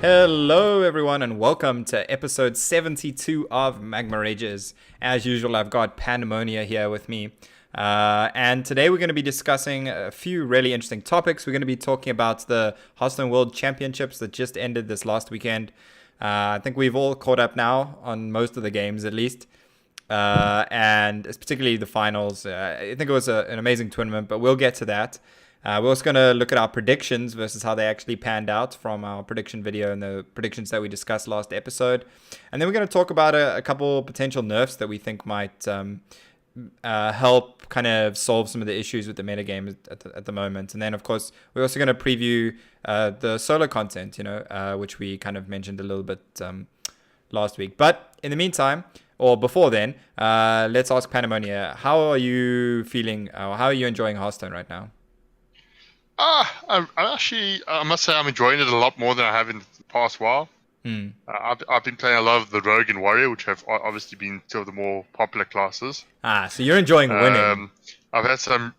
Hello everyone and welcome to episode 72 of Magma Ragers. As usual, I've got Pandemonia here with me. And today we're going to be discussing a few really interesting topics. We're going to be talking about the HCT World Championships that just ended this last weekend. I think we've all caught up now on most of the games at least. And it's particularly the finals. I think it was an amazing tournament, but we'll get to that. We're also going to look at our predictions versus how they actually panned out from our prediction video and the predictions that we discussed last episode. And then we're going to talk about a couple potential nerfs that we think might help kind of solve some of the issues with the metagame at the moment. And then, of course, we're also going to preview the solo content, which we kind of mentioned a little bit last week. But in the meantime, or before then, let's ask Pandemonia, how are you feeling? How are you enjoying Hearthstone right now? I must say I'm enjoying it a lot more than I have in the past while. I've been playing a lot of the Rogue and Warrior, which have obviously been two of the more popular classes. So you're enjoying winning. I've had some...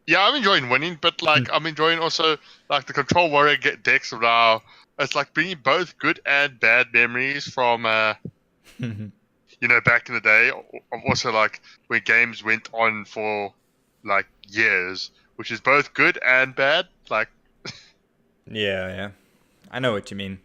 Yeah, I'm enjoying winning, but I'm enjoying also the Control Warrior decks of now. It's like bringing both good and bad memories from, back in the day. Also when games went on for years. Which is both good and bad, Yeah, I know what you mean.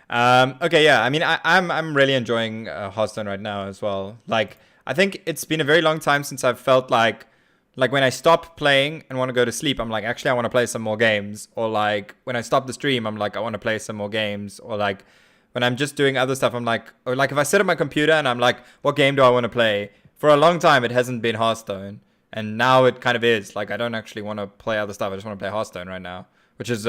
Okay, yeah. I mean, I'm really enjoying Hearthstone right now as well. I think it's been a very long time since I've felt like when I stop playing and want to go to sleep, I'm like, actually, I want to play some more games. Or when I stop the stream, I'm like, I want to play some more games. Or when I'm just doing other stuff, I'm like, if I sit at my computer and I'm like, what game do I want to play? For a long time, it hasn't been Hearthstone. And now it kind of is. I don't actually want to play other stuff. I just want to play Hearthstone right now. Which is,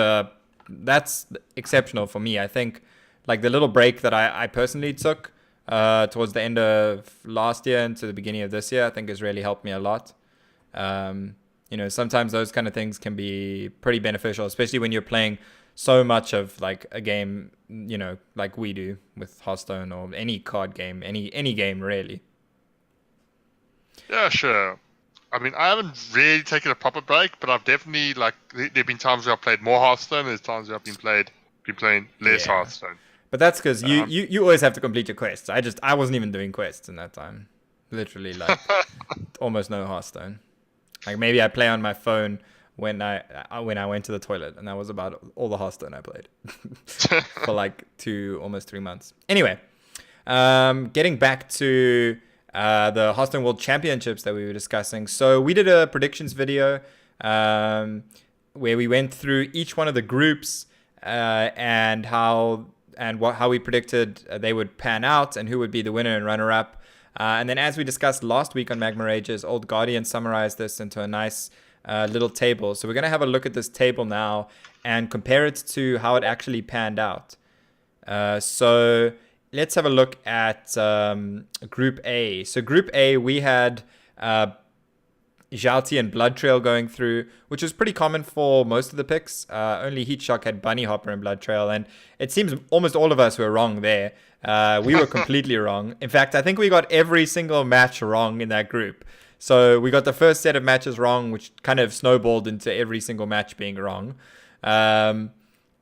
that's exceptional for me. I think, the little break that I personally took towards the end of last year into the beginning of this year, I think has really helped me a lot. Sometimes those kind of things can be pretty beneficial, especially when you're playing so much of, a game, like we do with Hearthstone or any card game, any game, really. Yeah, sure. I mean, I haven't really taken a proper break, but I've definitely there've been times where I've played more Hearthstone. There's times where I've been playing less Hearthstone. But that's because you always have to complete your quests. I wasn't even doing quests in that time. Literally, almost no Hearthstone. Maybe I play on my phone when I went to the toilet, and that was about all the Hearthstone I played for almost 3 months. Anyway, getting back to the HCT World Championships that we were discussing. So we did a predictions video where we went through each one of the groups and how we predicted they would pan out and who would be the winner and runner-up. And then as we discussed last week on Magma Ragers, Old Guardian summarized this into a nice little table. So we're going to have a look at this table now and compare it to how it actually panned out. So let's have a look at Group A. So Group A, we had Jalti and Blood Trail going through, which was pretty common for most of the picks. Only Heat Shock had Bunny Hopper and Blood Trail, and it seems almost all of us were wrong there. We were completely wrong. In fact, I think we got every single match wrong in that group. So we got the first set of matches wrong, which kind of snowballed into every single match being wrong.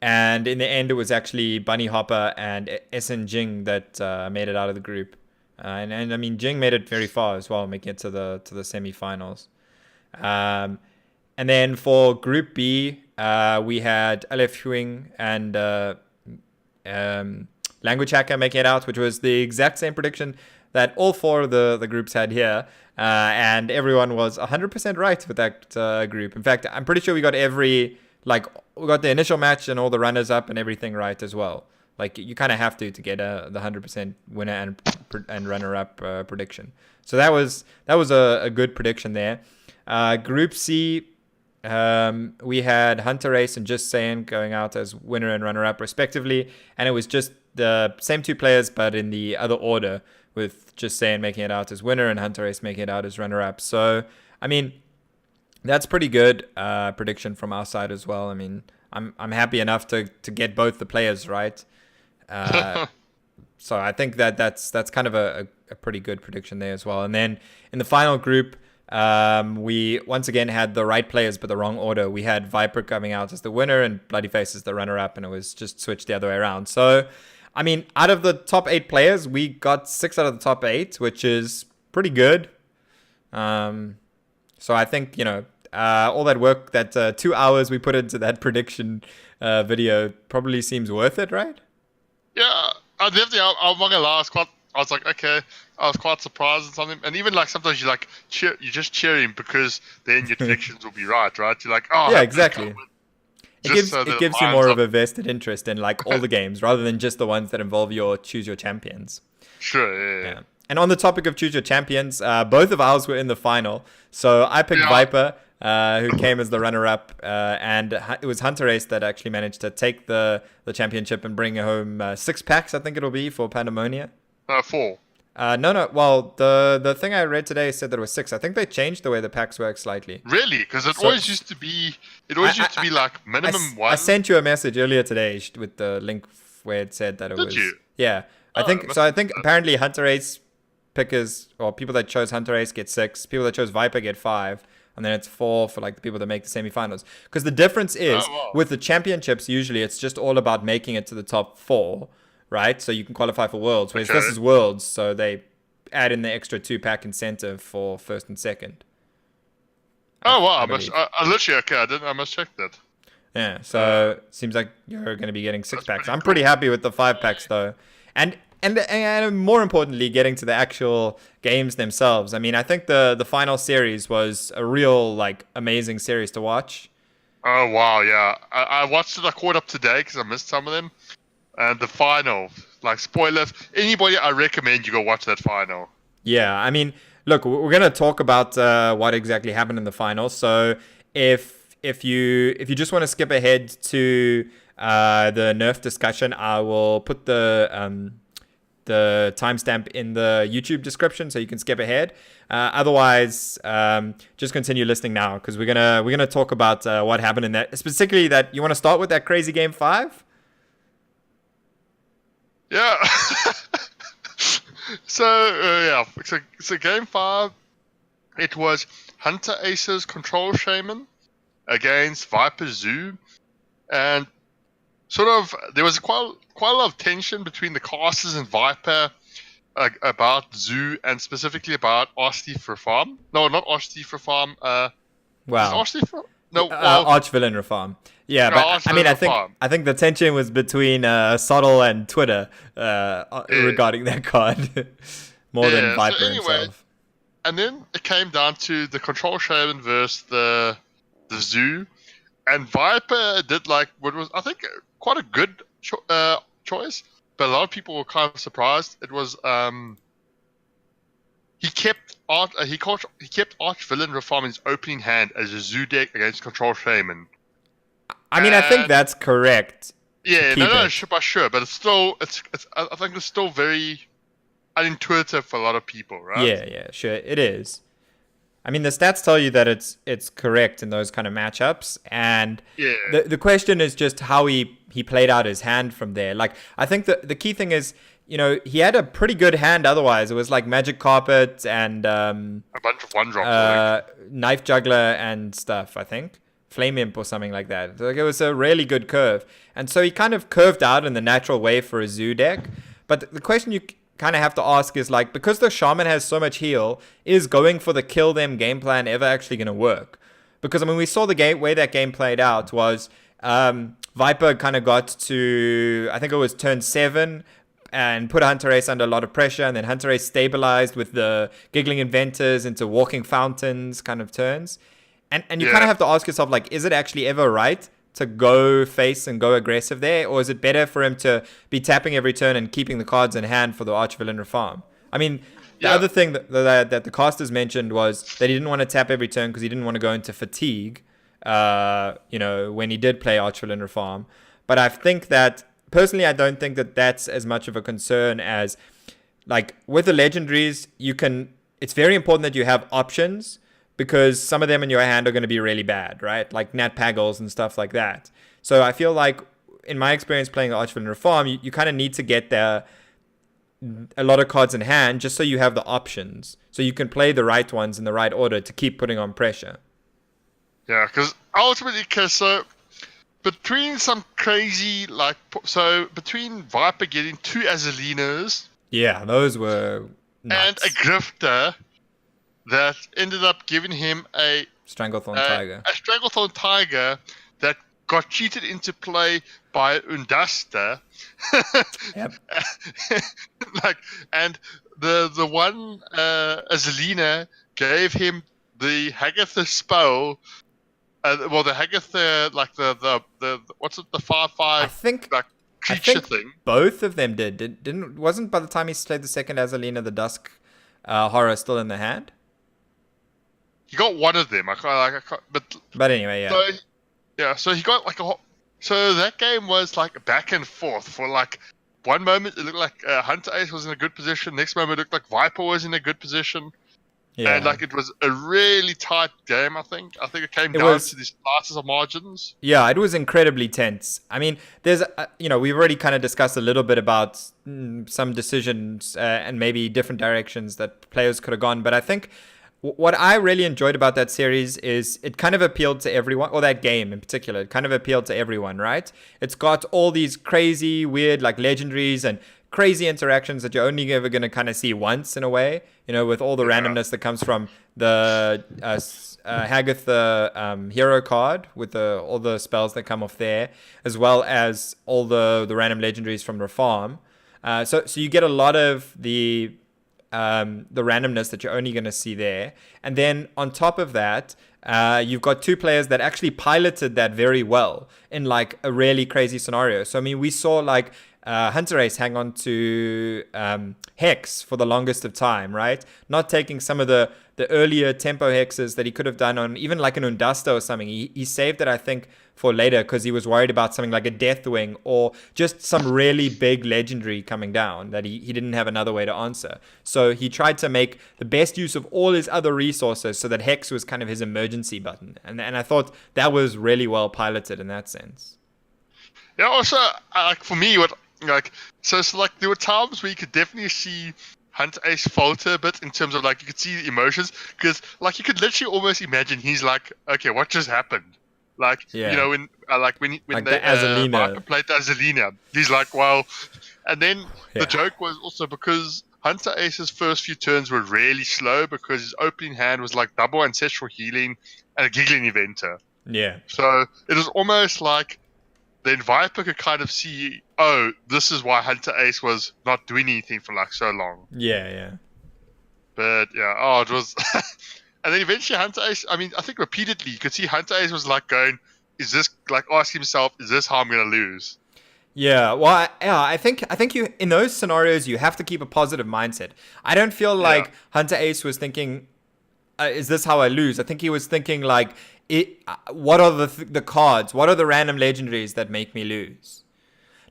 And in the end, it was actually Bunny Hopper and SN Jing that made it out of the group. And I mean, Jing made it very far as well, making it to the semifinals. And then for Group B, we had Aleph Huing and Language Hacker making it out, which was the exact same prediction that all four of the groups had here. And everyone was 100% right with that group. In fact, I'm pretty sure we got we got the initial match and all the runners up and everything right as well. You kind of have to get the 100% winner and runner up prediction. So that was a good prediction there. Group C, we had Hunter Ace and Just Saying going out as winner and runner up respectively, and it was just the same two players but in the other order, with Just Saying making it out as winner and Hunter Ace making it out as runner up. So I mean, that's pretty good prediction from our side as well. I mean, I'm happy enough to get both the players right. So I think that's kind of a pretty good prediction there as well. And then in the final group, we once again had the right players but the wrong order. We had Viper coming out as the winner and Bloody Face as the runner-up, and it was just switched the other way around. So, I mean, out of the top 8 players, we got 6 out of the top 8, which is pretty good. So I think, all that work, that 2 hours we put into that prediction video probably seems worth it, right? Yeah, I'm not gonna lie. I was like, okay, I was quite surprised and something. And even like sometimes you like you're just cheering because then your predictions will be right? You're like, oh yeah, exactly. It gives you more up. of a vested interest in like all the games rather than just the ones that involve your choose your champions. Sure, yeah. And on the topic of choose your champions, both of ours were in the final. So I picked Viper, who came as the runner-up, and it was Hunter Ace that actually managed to take the championship and bring home 6 packs, I think it'll be, for Pandemonia. 4. No. Well, the thing I read today said that it was 6. I think they changed the way the packs work slightly. Really? Because it always used to be. It always used to be like minimum 1. I sent you a message earlier today with the link where it said that it was. Did you? Yeah. I think apparently Hunter Ace pickers or people that chose Hunter Ace get 6. People that chose Viper get 5. And then it's 4 for like the people that make the semifinals. Because the difference is with the championships, usually it's just all about making it to the top 4, right? So you can qualify for Worlds. Whereas this is Worlds, so they add in the extra 2-pack incentive for first and second. Oh wow! I literally I must check that. Yeah. So seems like you're going to be getting 6 packs. I'm pretty happy with the 5 packs though, and more importantly, getting to the actual games themselves. I mean, I think the final series was a real like amazing series to watch. Oh wow! Yeah, I watched it. I caught up today because I missed some of them. And the final, like spoilers, anybody, I recommend you go watch that final. Yeah, I mean, look, we're gonna talk about what exactly happened in the final. So if you just want to skip ahead to the Nerf discussion, I will put the timestamp in the YouTube description so you can skip ahead. Otherwise, just continue listening now because we're gonna talk about what happened in that. Specifically, that you want to start with that crazy game 5. Yeah. So game 5, it was Hunter Ace's Control Shaman against Viper Zoo, and sort of there was quite a lot of tension between the casters and Viper about Zoo and specifically about Archthief Reform. No, not Archthief Reform. Wow. Archthief? No, Archvillain Reform. Yeah, but I mean, I think the tension was between Soddle and Twitter regarding that card more than Viper himself. And then it came down to the Control Shaman versus the Zoo, and Viper did like what was I think quite a good choice, but a lot of people were kind of surprised. It was he kept Archvillain Reform in his opening hand as a Zoo deck against Control Shaman. I mean, I think that's correct. Yeah, sure, but I think it's still very unintuitive for a lot of people, right? Yeah, sure, it is. I mean, the stats tell you that it's correct in those kind of matchups, and the question is just how he played out his hand from there. Like, I think the key thing is, he had a pretty good hand otherwise. It was like Magic Carpet and a bunch of 1-drops, Knife Juggler and stuff, I think. Flame Imp or something like that. Like, it was a really good curve. And so he kind of curved out in the natural way for a Zoo deck. But the question you kind of have to ask is, like, because the Shaman has so much heal, is going for the kill them game plan ever actually going to work? Because, I mean, we saw the way that game played out was Viper kind of got to, I think it was turn 7, and put Hunter Ace under a lot of pressure, and then Hunter Ace stabilized with the Giggling Inventors into Walking Fountains kind of turns. And you kind of have to ask yourself, like, is it actually ever right to go face and go aggressive there? Or is it better for him to be tapping every turn and keeping the cards in hand for the Archvillain Reform? I mean, the other thing that the casters mentioned was that he didn't want to tap every turn because he didn't want to go into fatigue, when he did play Archvillain Reform. But I think that, personally, I don't think that that's as much of a concern as, like, with the legendaries, it's very important that you have options, because some of them in your hand are going to be really bad, right? Like Nat Paggles and stuff like that. So I feel like, in my experience playing Archvillain Reform, you kind of need to get a lot of cards in hand just so you have the options. So you can play the right ones in the right order to keep putting on pressure. Yeah, because ultimately, so between some crazy, between Viper getting 2 Azalinas. Yeah, those were nuts. And a Grifter that ended up giving him a Stranglethorn Tiger. A Stranglethorn Tiger that got cheated into play by Undasta. Yep. And the one Azalina gave him the Hagatha spell. The Hagatha, the what's it, the 5/5? I think creature thing. Both of them wasn't by the time he played the second Azalina, the Dusk Horror still in the hand. He got one of them. But anyway, yeah. So he got so that game was like back and forth for like one moment it looked like Hunter Ace was in a good position. Next moment it looked like Viper was in a good position. Yeah. And it was a really tight game. I think it came down to these classes of margins. Yeah, it was incredibly tense. I mean, there's we've already kind of discussed a little bit about some decisions and maybe different directions that players could have gone, but I think what I really enjoyed about that series is it kind of appealed to everyone, or that game in particular. It kind of appealed to everyone, right? It's got all these crazy, weird, legendaries and crazy interactions that you're only ever going to kind of see once in a way, with all the randomness that comes from the Hagatha hero card with all the spells that come off there, as well as all the random legendaries from the farm. So you get a lot of the randomness that you're only going to see there. And then on top of that, you've got two players that actually piloted that very well in a really crazy scenario. So, I mean, we saw Hunter Ace hang on to Hex for the longest of time, right? Not taking some of the earlier tempo hexes that he could have done on even an Undasta or something. He saved it, I think, for later because he was worried about something like a Deathwing or just some really big legendary coming down that he didn't have another way to answer. So he tried to make the best use of all his other resources so that Hex was kind of his emergency button. And I thought that was really well piloted in that sense. Yeah, also, for me, there were times where you could definitely see Hunter Ace falter a bit in terms of you could see the emotions because you could literally almost imagine he's okay, what just happened? When the Azalina Viper played the Azalina, he's well, and then the joke was also because Hunter Ace's first few turns were really slow because his opening hand was double ancestral healing and a giggling eventer. Yeah. So it was almost then Viper could kind of see, oh, this is why Hunter Ace was not doing anything for so long. Yeah. But yeah, it was. And then eventually Hunter Ace, I mean, I think repeatedly you could see Hunter Ace was going, is this, asking himself, is this how I'm going to lose? Yeah, well, I think you in those scenarios you have to keep a positive mindset. I don't feel like Hunter Ace was thinking, is this how I lose? I think he was thinking what are the cards? What are the random legendaries that make me lose?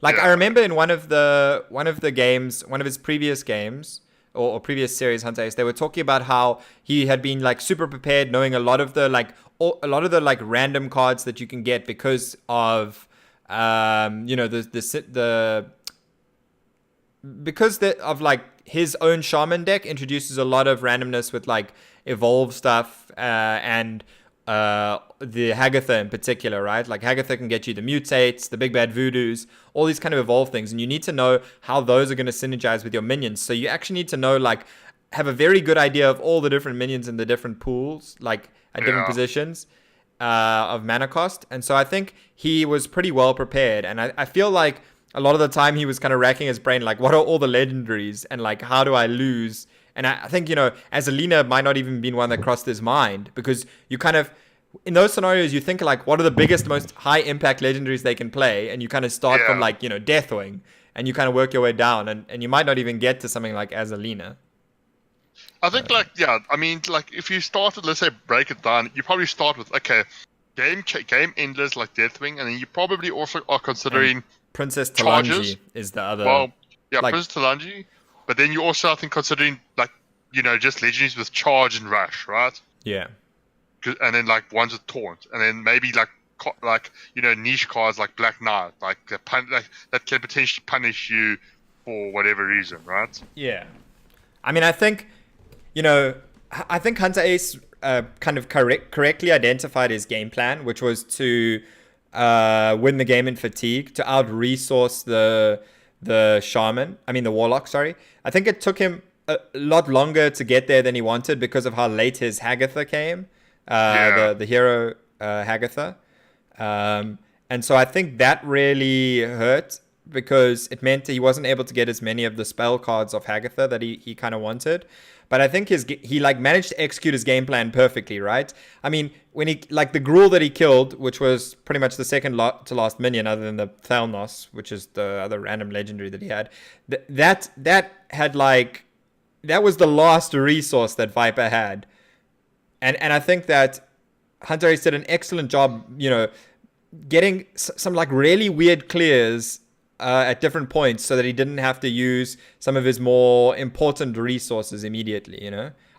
I remember in one of the games, one of his previous games or previous series, Hunter Ace, they were talking about how he had been super prepared, knowing a lot of the random cards that you can get because of his own shaman deck introduces a lot of randomness with evolve stuff and the Hagatha in particular, right? Hagatha can get you the mutates, the big bad voodoos, all these kind of evolve things, and you need to know how those are going to synergize with your minions. So you actually need to know have a very good idea of all the different minions in the different pools, at different positions of mana cost. And so I think he was pretty well prepared, and I feel like a lot of the time he was kind of racking his brain, what are all the legendaries and how do I lose? And I think, Azalina might not even been one that crossed his mind because you kind of, in those scenarios, you think what are the biggest, most high impact legendaries they can play? And you kind of start from Deathwing and you kind of work your way down and you might not even get to something like Azalina. I think if you started, let's say break it down, you probably start with, game endless like Deathwing, and then you probably also are considering Princess Talanji is the other. Well, Princess Talanji. But then you also, I think, considering, just legendaries with charge and rush, right? Yeah. And then, ones with taunt. And then maybe, niche cards like Black Knight, that can potentially punish you for whatever reason, right? Yeah. I mean, I think Hunter Ace kind of correctly identified his game plan, which was to win the game in fatigue, to out-resource the warlock, sorry. I think it took him a lot longer to get there than he wanted because of how late his Hagatha came, the hero Hagatha. And so I think that really hurt because it meant he wasn't able to get as many of the spell cards of Hagatha that he kind of wanted. But I think he managed to execute his game plan perfectly, right? I mean, when he the Gruul that he killed, which was pretty much the second to last minion other than the Thalnos, which is the other random legendary that he had, that was the last resource that Viper had. And I think that Hunter Ace did an excellent job, getting some really weird clears at different points so that he didn't have to use some of his more important resources immediately,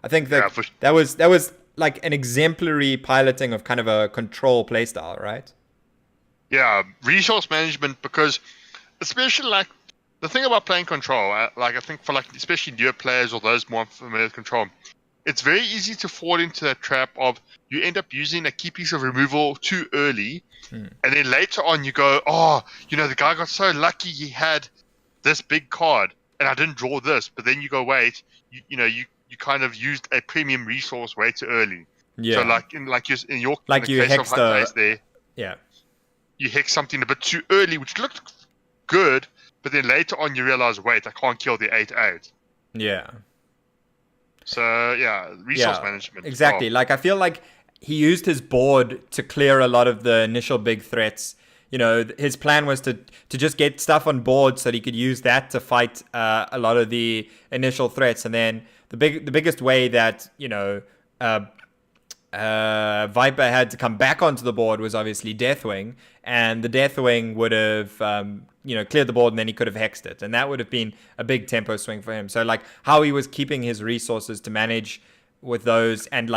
I think that was like an exemplary piloting of kind of a control playstyle, right? Yeah, resource management, because especially the thing about playing control, I think for especially newer players or those more familiar with control, it's very easy to fall into that trap of you end up using a key piece of removal too early. And then later on you go, the guy got so lucky he had this big card and I didn't draw this. But then you go, wait, you kind of used a premium resource way too early. Yeah. So in your case of Hunter Ace there, yeah, you hex something a bit too early, which looked good, but then later on you realize, wait, I can't kill the 8/8. Yeah. So yeah, resource management. Exactly. I feel like he used his board to clear a lot of the initial big threats. His plan was to just get stuff on board so that he could use that to fight a lot of the initial threats. And then the biggest way that Viper had to come back onto the board was obviously Deathwing, and the Deathwing would have cleared the board, and then he could have hexed it, and that would have been a big tempo swing for him. So how he was keeping his resources to manage with those, and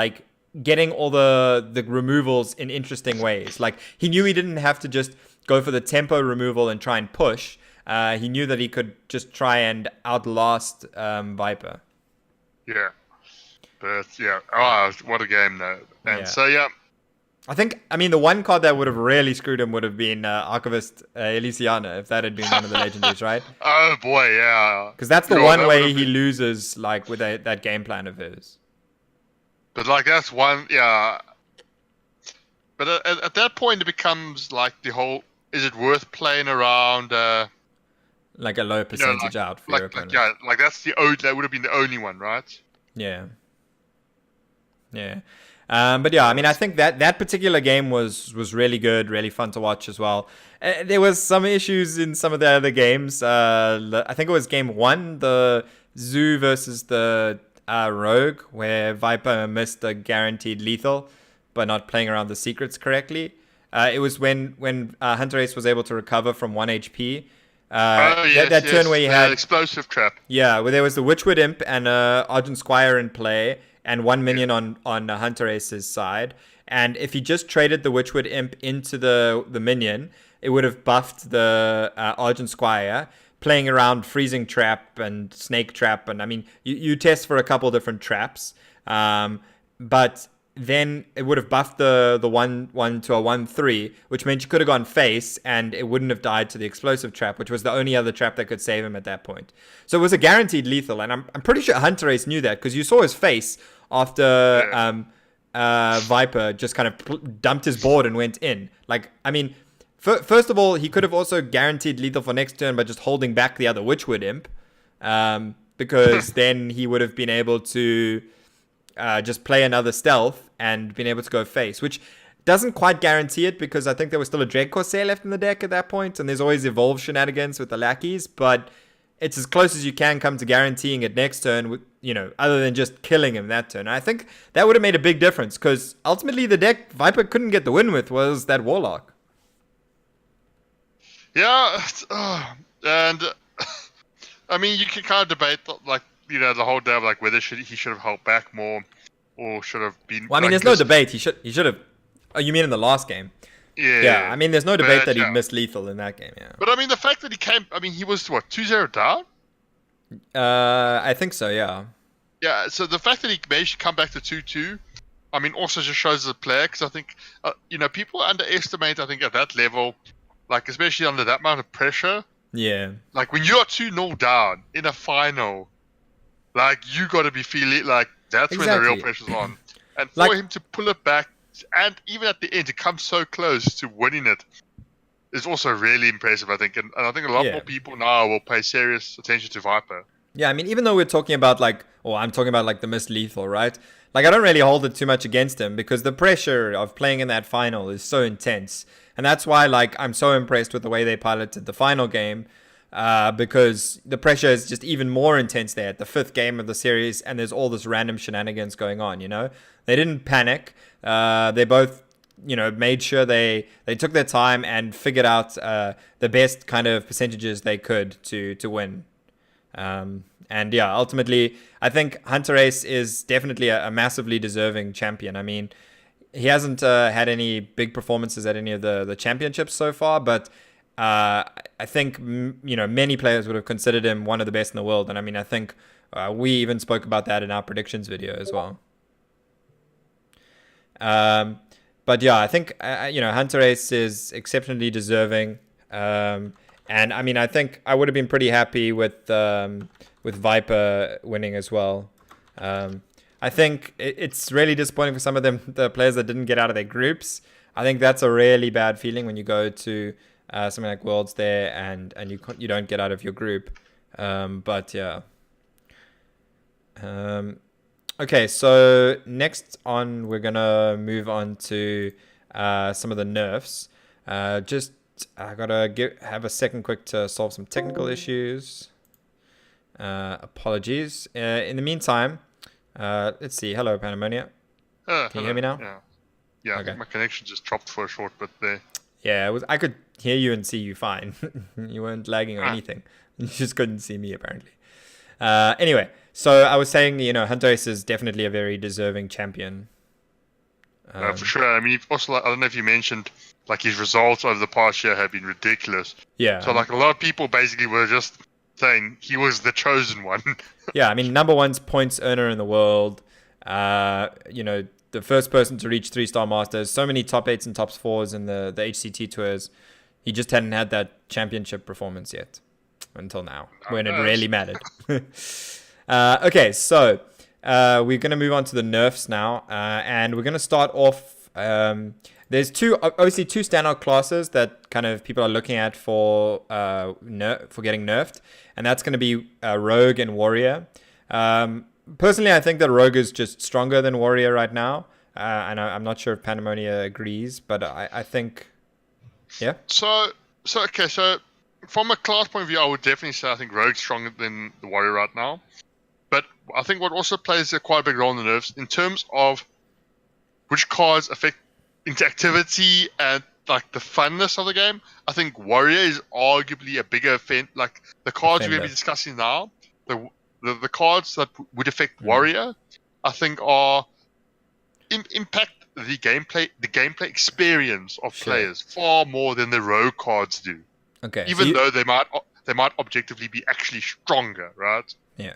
getting all the removals in interesting ways. He knew he didn't have to just go for the tempo removal and try and push. He knew that he could just try and outlast Viper. Yeah. But yeah, what a game though. And so I think, the one card that would have really screwed him would have been Archivist Elysiana, if that had been one of the legendaries, right? Oh boy, yeah. Because that's the one way he loses, with that game plan of his. But that's one, yeah. But at that point, it becomes the whole: is it worth playing around? A low percentage out for your opponent. That would have been the only one, right? Yeah. Yeah. But yeah, I think that particular game was really good, really fun to watch as well. There was some issues in some of the other games. I think it was game 1, the Zoo versus the Rogue, where Viper missed a guaranteed lethal by not playing around the secrets correctly. It was when Hunter Ace was able to recover from 1 HP. That turn where he had explosive trap. Yeah, where there was the Witchwood Imp and Argent Squire in play, and 1 minion on Hunter Ace's side. And if he just traded the Witchwood Imp into the minion, it would have buffed the Argent Squire, playing around Freezing Trap and Snake Trap. And you test for a couple different traps. But then it would have buffed the 1/1 to a 1/3, which meant you could have gone face and it wouldn't have died to the explosive trap, which was the only other trap that could save him at that point. So it was a guaranteed lethal, and I'm pretty sure Hunter Ace knew that, because you saw his face after Viper just kind of dumped his board and went in. First of all, he could have also guaranteed lethal for next turn by just holding back the other Witchwood Imp, because then he would have been able to just play another stealth and been able to go face, which doesn't quite guarantee it, because I think there was still a Dread Corsair left in the deck at that point, and there's always evolve shenanigans with the lackeys, but it's as close as you can come to guaranteeing it next turn, with, other than just killing him that turn. And I think that would have made a big difference, because ultimately the deck Viper couldn't get the win with was that Warlock. Yeah, and you can kind of debate the whole day of whether he should have held back more or should have been. Well, there's no debate. He should have. Oh, you mean in the last game? Yeah. Yeah. There's no debate that he missed lethal in that game. Yeah. But the fact that he came, he was what, 2-0 down? I think so, yeah. Yeah, so the fact that he managed to come back to 2-2, I mean, also just shows the player, because I think, people underestimate, I think, at that level, like, especially under that amount of pressure, Yeah. like, when you are 2-0 down in a final, like, you got to be feeling, like, that's when the real Exactly. pressure's on. And for Like, him to pull it back, and even at the end, to come so close to winning it, is also really impressive, I think. And I think a lot yeah. more people now will pay serious attention to Viper. Yeah, I mean, even though we're talking about like, or I'm talking about like the Miss Lethal, right? Like, I don't really hold it too much against him because the pressure of playing in that final is so intense. And that's why, like, I'm so impressed with the way they piloted the final game because the pressure is just even more intense there at the fifth game of the series, and there's all this random shenanigans going on, you know? They didn't panic. They both made sure they took their time and figured out the best kind of percentages they could to win. And yeah, ultimately, I think Hunter Ace is definitely a massively deserving champion. I mean, he hasn't had any big performances at any of the championships so far, but I think many players would have considered him one of the best in the world. And I mean, I think we even spoke about that in our predictions video as well. But yeah, I think Hunter Ace is exceptionally deserving. And I mean, I think I would have been pretty happy with Viper winning as well. I think it's really disappointing for some of them, the players that didn't get out of their groups. I think that's a really bad feeling when you go to something like Worlds there and you don't get out of your group. But yeah. Okay, so next on, we're gonna move on to some of the nerfs. I gotta have a second quick to solve some technical issues. Apologies. In the meantime, let's see. Hello, Pandemonia. Can you hear me now? Yeah. I Okay. think my connection just dropped for a short bit there. Yeah, I could hear you and see you fine. You weren't lagging or anything. You just couldn't see me apparently. Anyway, so I was saying, Hunter Ace is definitely a very deserving champion. For sure. I mean, also, I don't know if you mentioned, like, his results over the past year have been ridiculous. Yeah. So, like, a lot of people basically were just saying he was the chosen one. Yeah, I mean, number one's points earner in the world. The first person to reach 3-star masters. So many top 8s and top 4s in the HCT tours. He just hadn't had that championship performance yet until now, when it really mattered. Okay, so we're going to move on to the nerfs now, and we're going to start off. There's obviously two standout classes that kind of people are looking at for getting nerfed, and that's going to be Rogue and Warrior. Personally, I think that Rogue is just stronger than Warrior right now, and I'm not sure if Pandemonia agrees, but I think, yeah. So from a class point of view, I would definitely say I think Rogue's stronger than the Warrior right now. But I think what also plays quite a big role in the nerfs, in terms of which cards affect interactivity and like the funness of the game, I think Warrior is arguably a bigger offense. Like the cards we're going to be discussing now, the cards that would affect Warrior, I think are impact the gameplay experience of players far more than the Rogue cards do. Okay. Even though they might objectively be actually stronger, right? Yeah.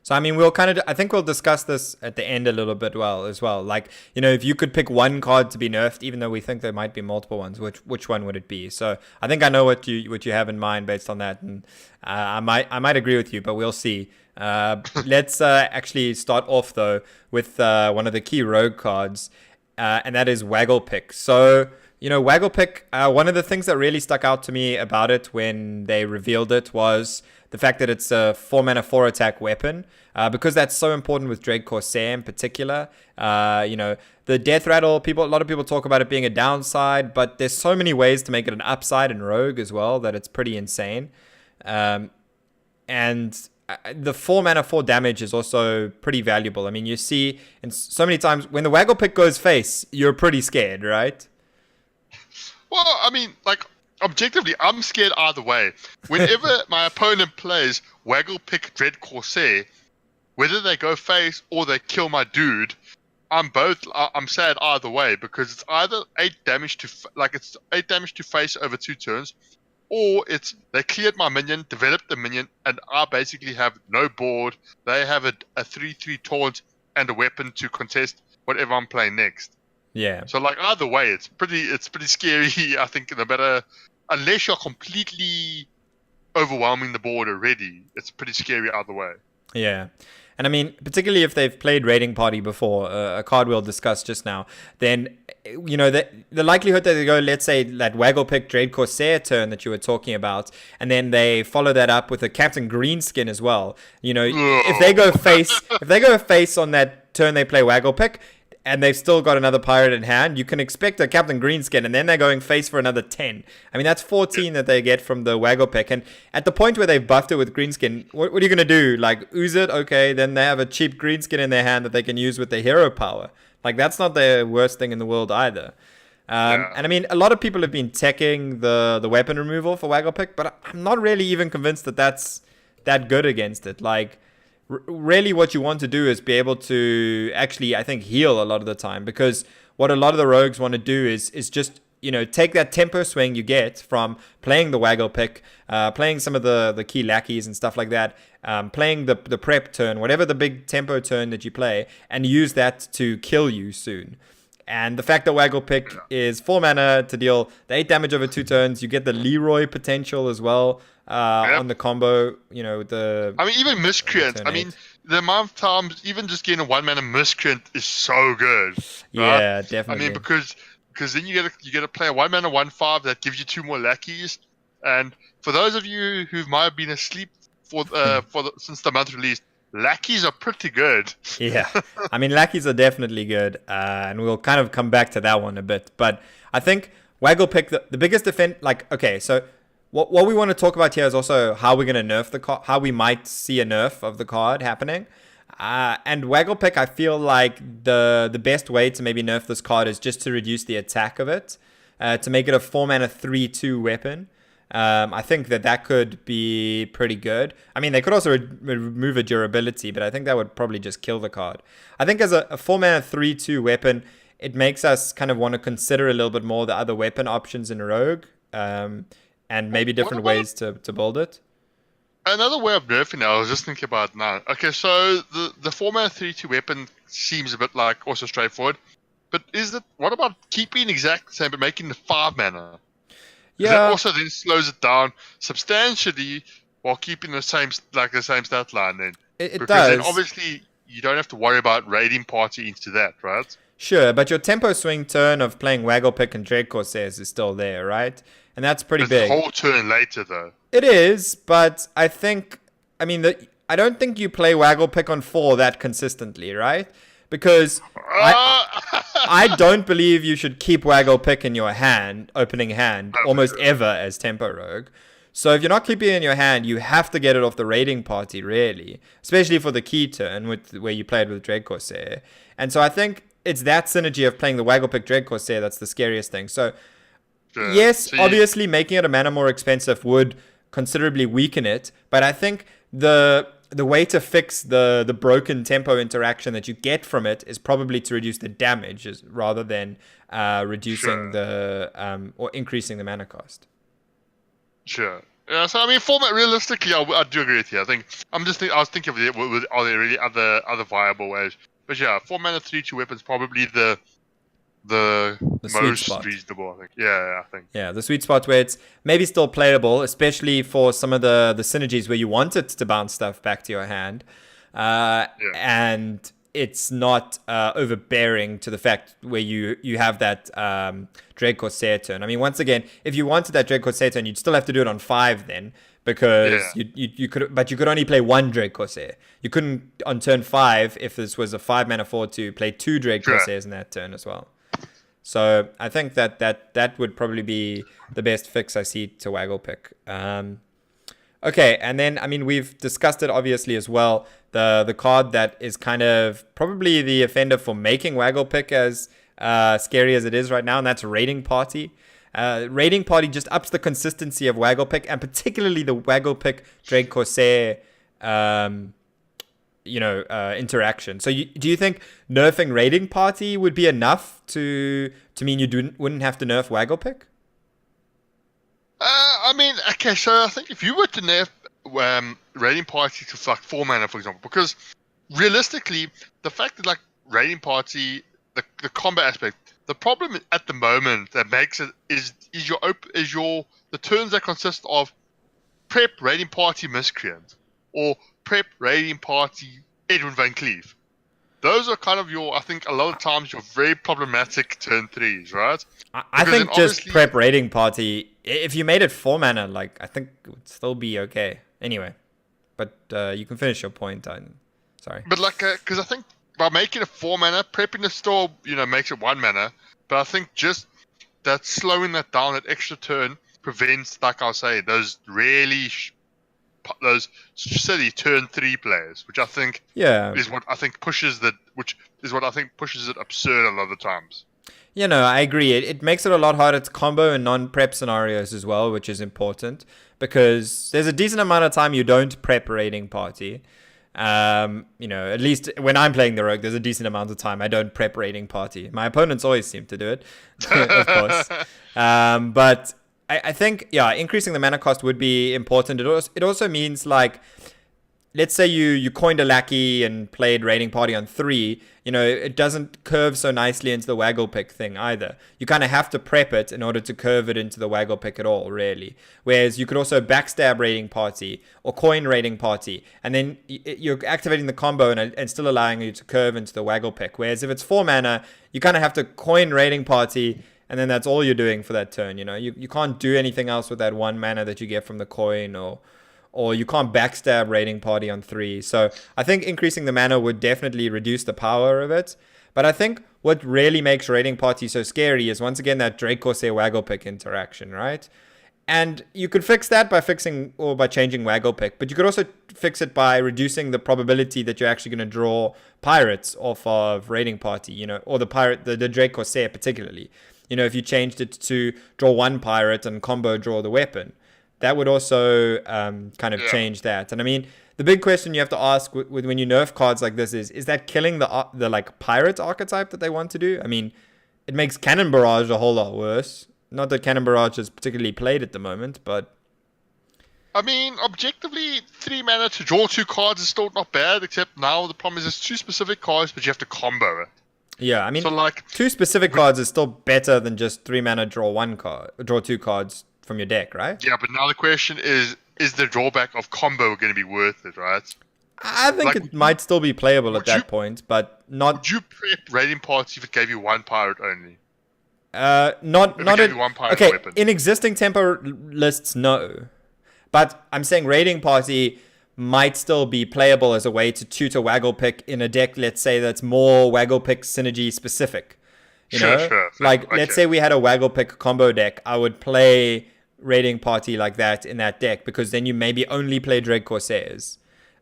So, I mean, I think we'll discuss this at the end a little bit as well. Like, if you could pick one card to be nerfed, even though we think there might be multiple ones, which one would it be? So I think I know what you have in mind based on that. And I might agree with you, but we'll see. Let's actually start off, though, with one of the key rogue cards, and that is Waggle Pick. So, Waggle Pick, one of the things that really stuck out to me about it when they revealed it was the fact that it's a 4-mana 4-attack weapon, because that's so important with Dread Corsair in particular. The Death Rattle, a lot of people talk about it being a downside, but there's so many ways to make it an upside in Rogue as well that it's pretty insane. And the 4-mana 4 damage is also pretty valuable. I mean, you see, and so many times when the Waggle Pick goes face, you're pretty scared, right? Well, I mean, like, objectively, I'm scared either way. Whenever my opponent plays Waggle Pick Dread Corsair, whether they go face or they kill my dude, I'm sad either way, because it's either 8 damage to face over 2 turns, or it's they cleared my minion, developed the minion, and I basically have no board. They have a 3/3 taunt and a weapon to contest whatever I'm playing next. Yeah. So like either way, it's pretty scary. I think no matter, unless you're completely overwhelming the board already, it's pretty scary either way. Yeah. And I mean, particularly if they've played Raiding Party before, a card we'll discuss just now, then, you know, the likelihood that they go, let's say, that Waggle Pick Dread Corsair turn that you were talking about, and then they follow that up with a Captain Greenskin as well. You know, if they go face on that turn they play Waggle Pick, and they've still got another pirate in hand, you can expect a Captain Greenskin, and then they're going face for another 10. I mean, that's 14 that they get from the Waggle Pick. And at the point where they've buffed it with Greenskin, what are you going to do? Like, ooze it? Okay, then they have a cheap Greenskin in their hand that they can use with their hero power. Like, that's not the worst thing in the world either. And I mean, a lot of people have been teching the weapon removal for Waggle Pick, but I'm not really even convinced that that's that good against it. Like, really what you want to do is be able to actually, I think, heal a lot of the time, because what a lot of the rogues want to do is just, you know, take that tempo swing you get from playing the Waggle Pick, playing some of the key lackeys and stuff like that, playing the prep turn, whatever the big tempo turn that you play, and use that to kill you soon. And the fact that Waggle Pick is 4 mana to deal the 8 damage over 2 turns, you get the Leroy potential as well on the combo. You know, I mean, even Miscreant. I mean, the amount of times, even just getting a 1 mana Miscreant is so good. Yeah, right? definitely. I mean, because then you get to play a 1 mana 1/5 that gives you 2 more lackeys. And for those of you who might have been asleep since the month released, lackeys are pretty good. Yeah, I mean, lackeys are definitely good, and we'll kind of come back to that one a bit. But I think Waggle Pick, the biggest defense, like, okay, so what we want to talk about here is also how we're going to nerf the card, how we might see a nerf of the card happening. And Waggle Pick, I feel like the best way to maybe nerf this card is just to reduce the attack of it, to make it a 4 mana 3/2 weapon. I think that could be pretty good. I mean, they could also remove a durability, but I think that would probably just kill the card. I think as a 4 mana 3/2 weapon, it makes us kind of want to consider a little bit more the other weapon options in Rogue, and maybe different ways to build it. Another way of nerfing it, I was just thinking about now. Okay, so the 4 mana 3/2 weapon seems a bit like also straightforward, but what about keeping exact the same but making the 5 mana? Yeah. That also then slows it down substantially while keeping the same stat line then. It because does. Then obviously you don't have to worry about raiding party into that, right? Sure, but your tempo swing turn of playing Waggle Pick and Dread Corsairs is still there, right? And that's pretty big. The whole turn later though. It is, but I don't think you play Waggle Pick on 4 that consistently, right? Because I don't believe you should keep Waggle Pick in your hand, opening hand, almost ever as Tempo Rogue. So if you're not keeping it in your hand, you have to get it off the raiding party, really. Especially for the key turn, where you played with Dread Corsair. And so I think it's that synergy of playing the Waggle Pick Dread Corsair that's the scariest thing. So, yes, obviously making it a mana more expensive would considerably weaken it. But I think the way to fix the broken tempo interaction that you get from it is probably to reduce the damage rather than reducing or increasing the mana cost. Sure. Yeah, so I mean, format realistically, I do agree with you. I was thinking of are there really other viable ways? But yeah, 4 mana 3/2 weapons probably the most reasonable, I think. Yeah, I think. Yeah, the sweet spot where it's maybe still playable, especially for some of the synergies where you want it to bounce stuff back to your hand. And it's not overbearing to the fact where you have that Dread Corsair turn. I mean, once again, if you wanted that Dread Corsair turn, you'd still have to do it on 5 then, because you could only play 1 Dread Corsair. You couldn't on turn 5, if this was a 5 mana 4/2, play 2 Dread Corsairs in that turn as well. So I think that would probably be the best fix I see to Waggle Pick. Okay, and then, I mean, we've discussed it obviously as well. The card that is kind of probably the offender for making Waggle Pick as scary as it is right now, and that's Raiding Party. Raiding Party just ups the consistency of Waggle Pick, and particularly the Waggle Pick Dread Corsair interaction. So do you think nerfing Raiding Party would be enough to mean you wouldn't have to nerf Waggle Pick? I mean, okay, so I think if you were to nerf raiding party to like 4 mana, for example, because realistically, the fact that like raiding party, the combat aspect, the problem at the moment that makes it is the turns that consist of prep raiding party miscreant or prep raiding party Edwin Van Cleef. Those are kind of I think a lot of times your very problematic turn 3s, right? I think just prep raiding party, if you made it 4 mana, like, I think it would still be okay. Anyway, but you can finish your point. Sorry. But like, because I think by making it 4 mana, prepping the store, makes it 1 mana. But I think just that slowing that down, that extra turn, prevents, like I'll say, those those silly turn 3 players, which I think is what I think pushes it absurd a lot of the times. I agree. It makes it a lot harder to combo in non-prep scenarios as well, which is important because there's a decent amount of time you don't prep raiding party. At least when I'm playing the rogue, there's a decent amount of time I don't prep raiding party. My opponents always seem to do it, of course. But I think, increasing the mana cost would be important. It also means, like, let's say you coined a lackey and played raiding party on 3, it doesn't curve so nicely into the waggle pick thing either. You kind of have to prep it in order to curve it into the waggle pick at all, really. Whereas you could also backstab raiding party or coin raiding party, and then you're activating the combo and still allowing you to curve into the waggle pick. Whereas if it's 4 mana, you kind of have to coin raiding party, and then that's all you're doing for that turn. You can't do anything else with that 1 mana that you get from the coin, or you can't backstab raiding party on 3. So I think increasing the mana would definitely reduce the power of it. But I think what really makes raiding party so scary is, once again, that Drake Corsair waggle pick interaction, right? And you could fix that by changing waggle pick, but you could also fix it by reducing the probability that you're actually going to draw pirates off of raiding party, or the Drake Corsair particularly. If you changed it to draw 1 pirate and combo draw the weapon, that would also kind of change that. And I mean, the big question you have to ask when you nerf cards like this is that killing the like pirate archetype that they want to do? I mean, it makes Cannon Barrage a whole lot worse. Not that Cannon Barrage is particularly played at the moment, but I mean, objectively, 3 mana to draw 2 cards is still not bad, except now the problem is it's 2 specific cards, but you have to combo it. Yeah, I mean, so 2 specific cards is still better than just 3 mana draw 2 cards from your deck, right? Yeah, but now the question is the drawback of combo going to be worth it, right? I think it might still be playable at that point, but not. Would you prep raiding party if it gave you 1 pirate only? Not one pirate weapon. In existing tempo lists, no. But I'm saying raiding party might still be playable as a way to tutor waggle pick in a deck, let's say, that's more waggle pick synergy specific. Sure. Like, let's say we had a waggle pick combo deck, I would play raiding party like that in that deck, because then you maybe only play Dread Corsairs.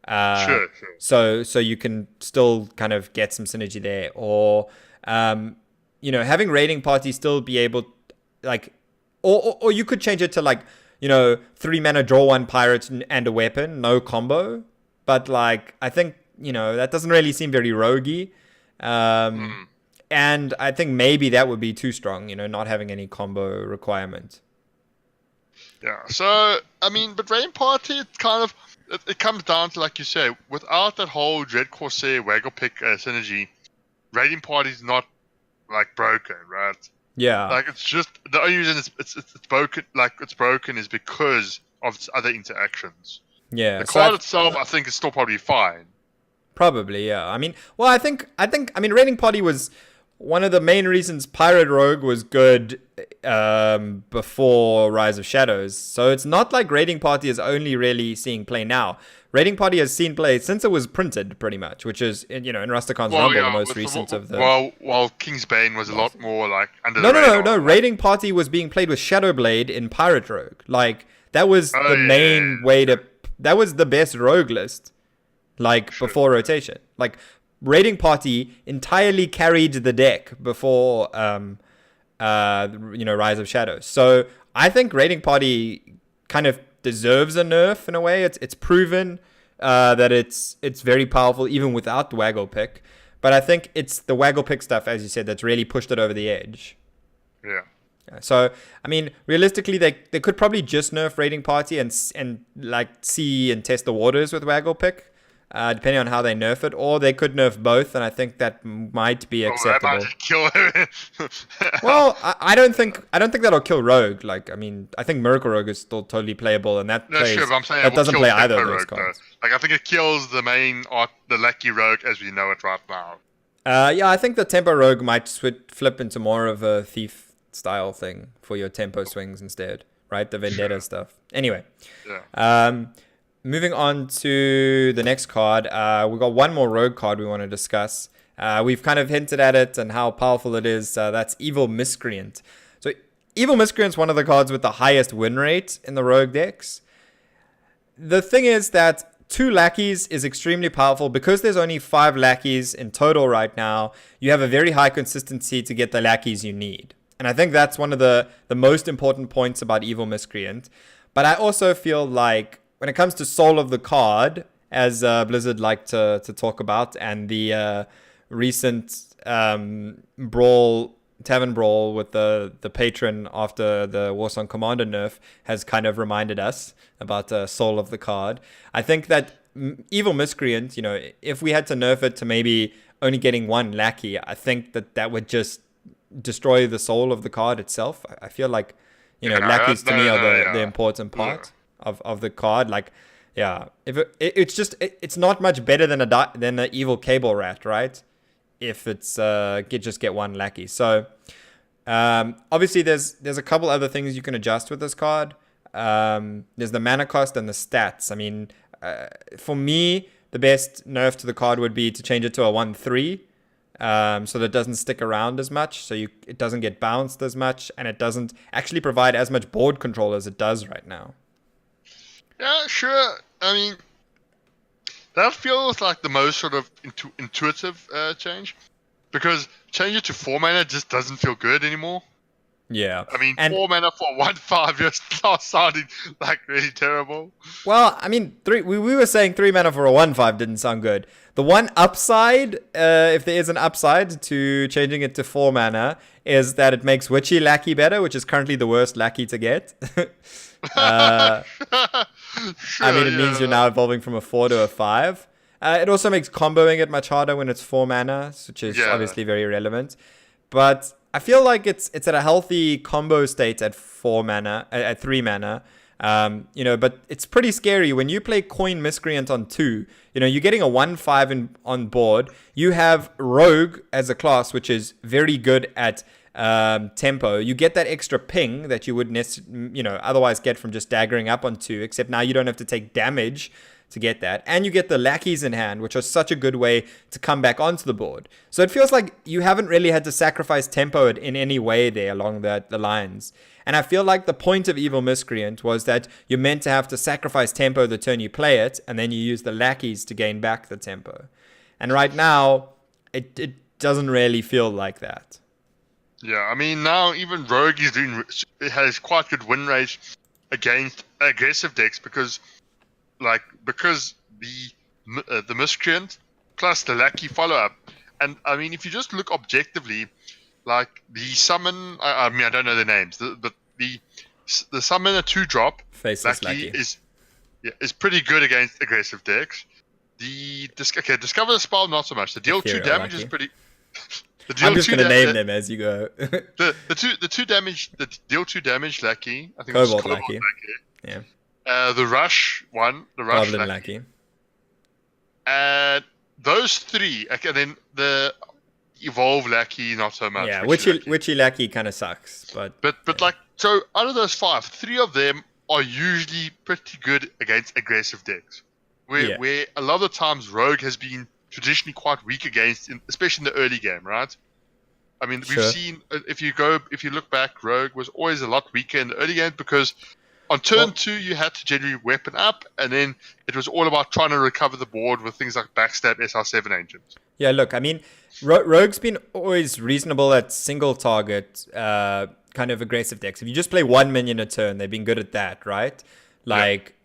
Sure. So you can still kind of get some synergy there, or having raiding party still be able, like, or you could change it to, like, 3 mana draw 1 pirate and a weapon, no combo. But, like, I think that doesn't really seem very roguey. And I think maybe that would be too strong, not having any combo requirement. Yeah. So I mean, but raiding party, it kind of it comes down to, like you say, without that whole Dread Corsair waggle pick synergy, raiding party is not, like, broken, right? Yeah. Like, it's just the only reason it's broken, like, it's broken, is because of its other interactions. Yeah. The card itself, I think, is still probably fine. Probably, yeah. I mean, raiding party was one of the main reasons Pirate Rogue was good before Rise of Shadows. So it's not like raiding party is only really seeing play now. Raiding party has seen play since it was printed, pretty much, which is in Rusticon's Rumble, the most recent of the. While Kingsbane was a lot more, like, under the radar. No. Raiding party was being played with Shadowblade in Pirate Rogue. Like, that was the main way to. That was the best rogue list, like, before rotation. Like, raiding party entirely carried the deck before Rise of Shadows. So I think raiding party kind of deserves a nerf in a way. It's proven that it's very powerful even without the waggle pick. But I think it's the waggle pick stuff, as you said, that's really pushed it over the edge. Yeah. So, I mean, realistically, they could probably just nerf Raiding Party and like see and test the waters with Waggle Pick, depending on how they nerf it, or they could nerf both, and I think that might be acceptable. That might kill him. Well, I don't think that'll kill Rogue. Like, I mean, I think Miracle Rogue is still totally playable, and that plays, sure, but I'm saying that doesn't play either of Tempo those Rogue, cards. though. Like, I think it kills the main the Lucky Rogue as we know it right now. Yeah, I think the Tempo Rogue might flip into more of a Thief style thing for your tempo swings instead, right? The Vendetta stuff. Anyway, moving on to the next card, we've got one more Rogue card we want to discuss. We've kind of hinted at it and how powerful it is. That's Evil Miscreant. So Evil Miscreant is one of the cards with the highest win rate in the Rogue decks. The thing is that 2 lackeys is extremely powerful because there's only 5 lackeys in total right now. You have a very high consistency to get the lackeys you need. And I think that's one of the most important points about Evil Miscreant. But I also feel like when it comes to soul of the card, as Blizzard like to talk about, and the recent tavern brawl with the patron after the Warsong Commander nerf has kind of reminded us about soul of the card. I think that Evil Miscreant, you know, if we had to nerf it to maybe only getting 1 lackey, I think that would just destroy the soul of the card itself. I feel like, you know, lackeys to me are the important part of the card. Like, yeah, if it's not much better than an evil cable rat, right? If it's just get 1 lackey. So obviously there's a couple other things you can adjust with this card. There's the mana cost and the stats. I mean, for me, the best nerf to the card would be to change it to a 1/3. So that it doesn't stick around as much, so it doesn't get bounced as much, and it doesn't actually provide as much board control as it does right now. Yeah, sure. I mean, that feels like the most sort of intuitive change, because change it to 4 mana just doesn't feel good anymore. Yeah. I mean, 4 mana for 1/5 just starts sounding like really terrible. Well, I mean, we were saying 3 mana for a 1/5 didn't sound good. The one upside, if there is an upside to changing it to 4 mana, is that it makes Witchy Lackey better, which is currently the worst Lackey to get. I mean, it means you're now evolving from a 4 to a 5. It also makes comboing it much harder when it's 4 mana, which is obviously very relevant. But I feel like it's at a healthy combo state at 4 mana, at 3 mana. You know, but it's pretty scary when you play Coin Miscreant on 2. You know, you're getting a 1/5 on board. You have Rogue as a class, which is very good at tempo. You get that extra ping that you would otherwise get from just daggering up on 2, except now you don't have to take damage to get that, and you get the lackeys in hand, which are such a good way to come back onto the board. So it feels like you haven't really had to sacrifice tempo in any way there along the lines. And I feel like the point of Evil Miscreant was that you're meant to have to sacrifice tempo the turn you play it, and then you use the lackeys to gain back the tempo. And right now, it doesn't really feel like that. Yeah, I mean, now even Rogue has quite good win rate against aggressive decks because the Miscreant plus the Lackey follow-up. And, I mean, if you just look objectively, like the summon, I mean, I don't know their names, but the summon a 2-drop Faceless Lackey is pretty good against aggressive decks. Discover the Spell, not so much. The deal 2 damage is pretty... I'm just going to name them as you go. the deal 2 damage Lackey, I think Cobalt Lackey. Yeah. The Rush one, the Rush Lackey. And those 3, okay, then the Evolve Lackey, not so much. Yeah, Witchy Lackey kind of sucks, but like, so out of those 5, 3 of them are usually pretty good against aggressive decks. Where a lot of times Rogue has been traditionally quite weak against, especially in the early game, right? I mean, we've seen, if you look back, Rogue was always a lot weaker in the early game because on turn 2, you had to generally weapon up, and then it was all about trying to recover the board with things like Backstab, SR7 Agents. Yeah, look, I mean, Rogue's been always reasonable at single target kind of aggressive decks. If you just play 1 minion a turn, they've been good at that, right? Like,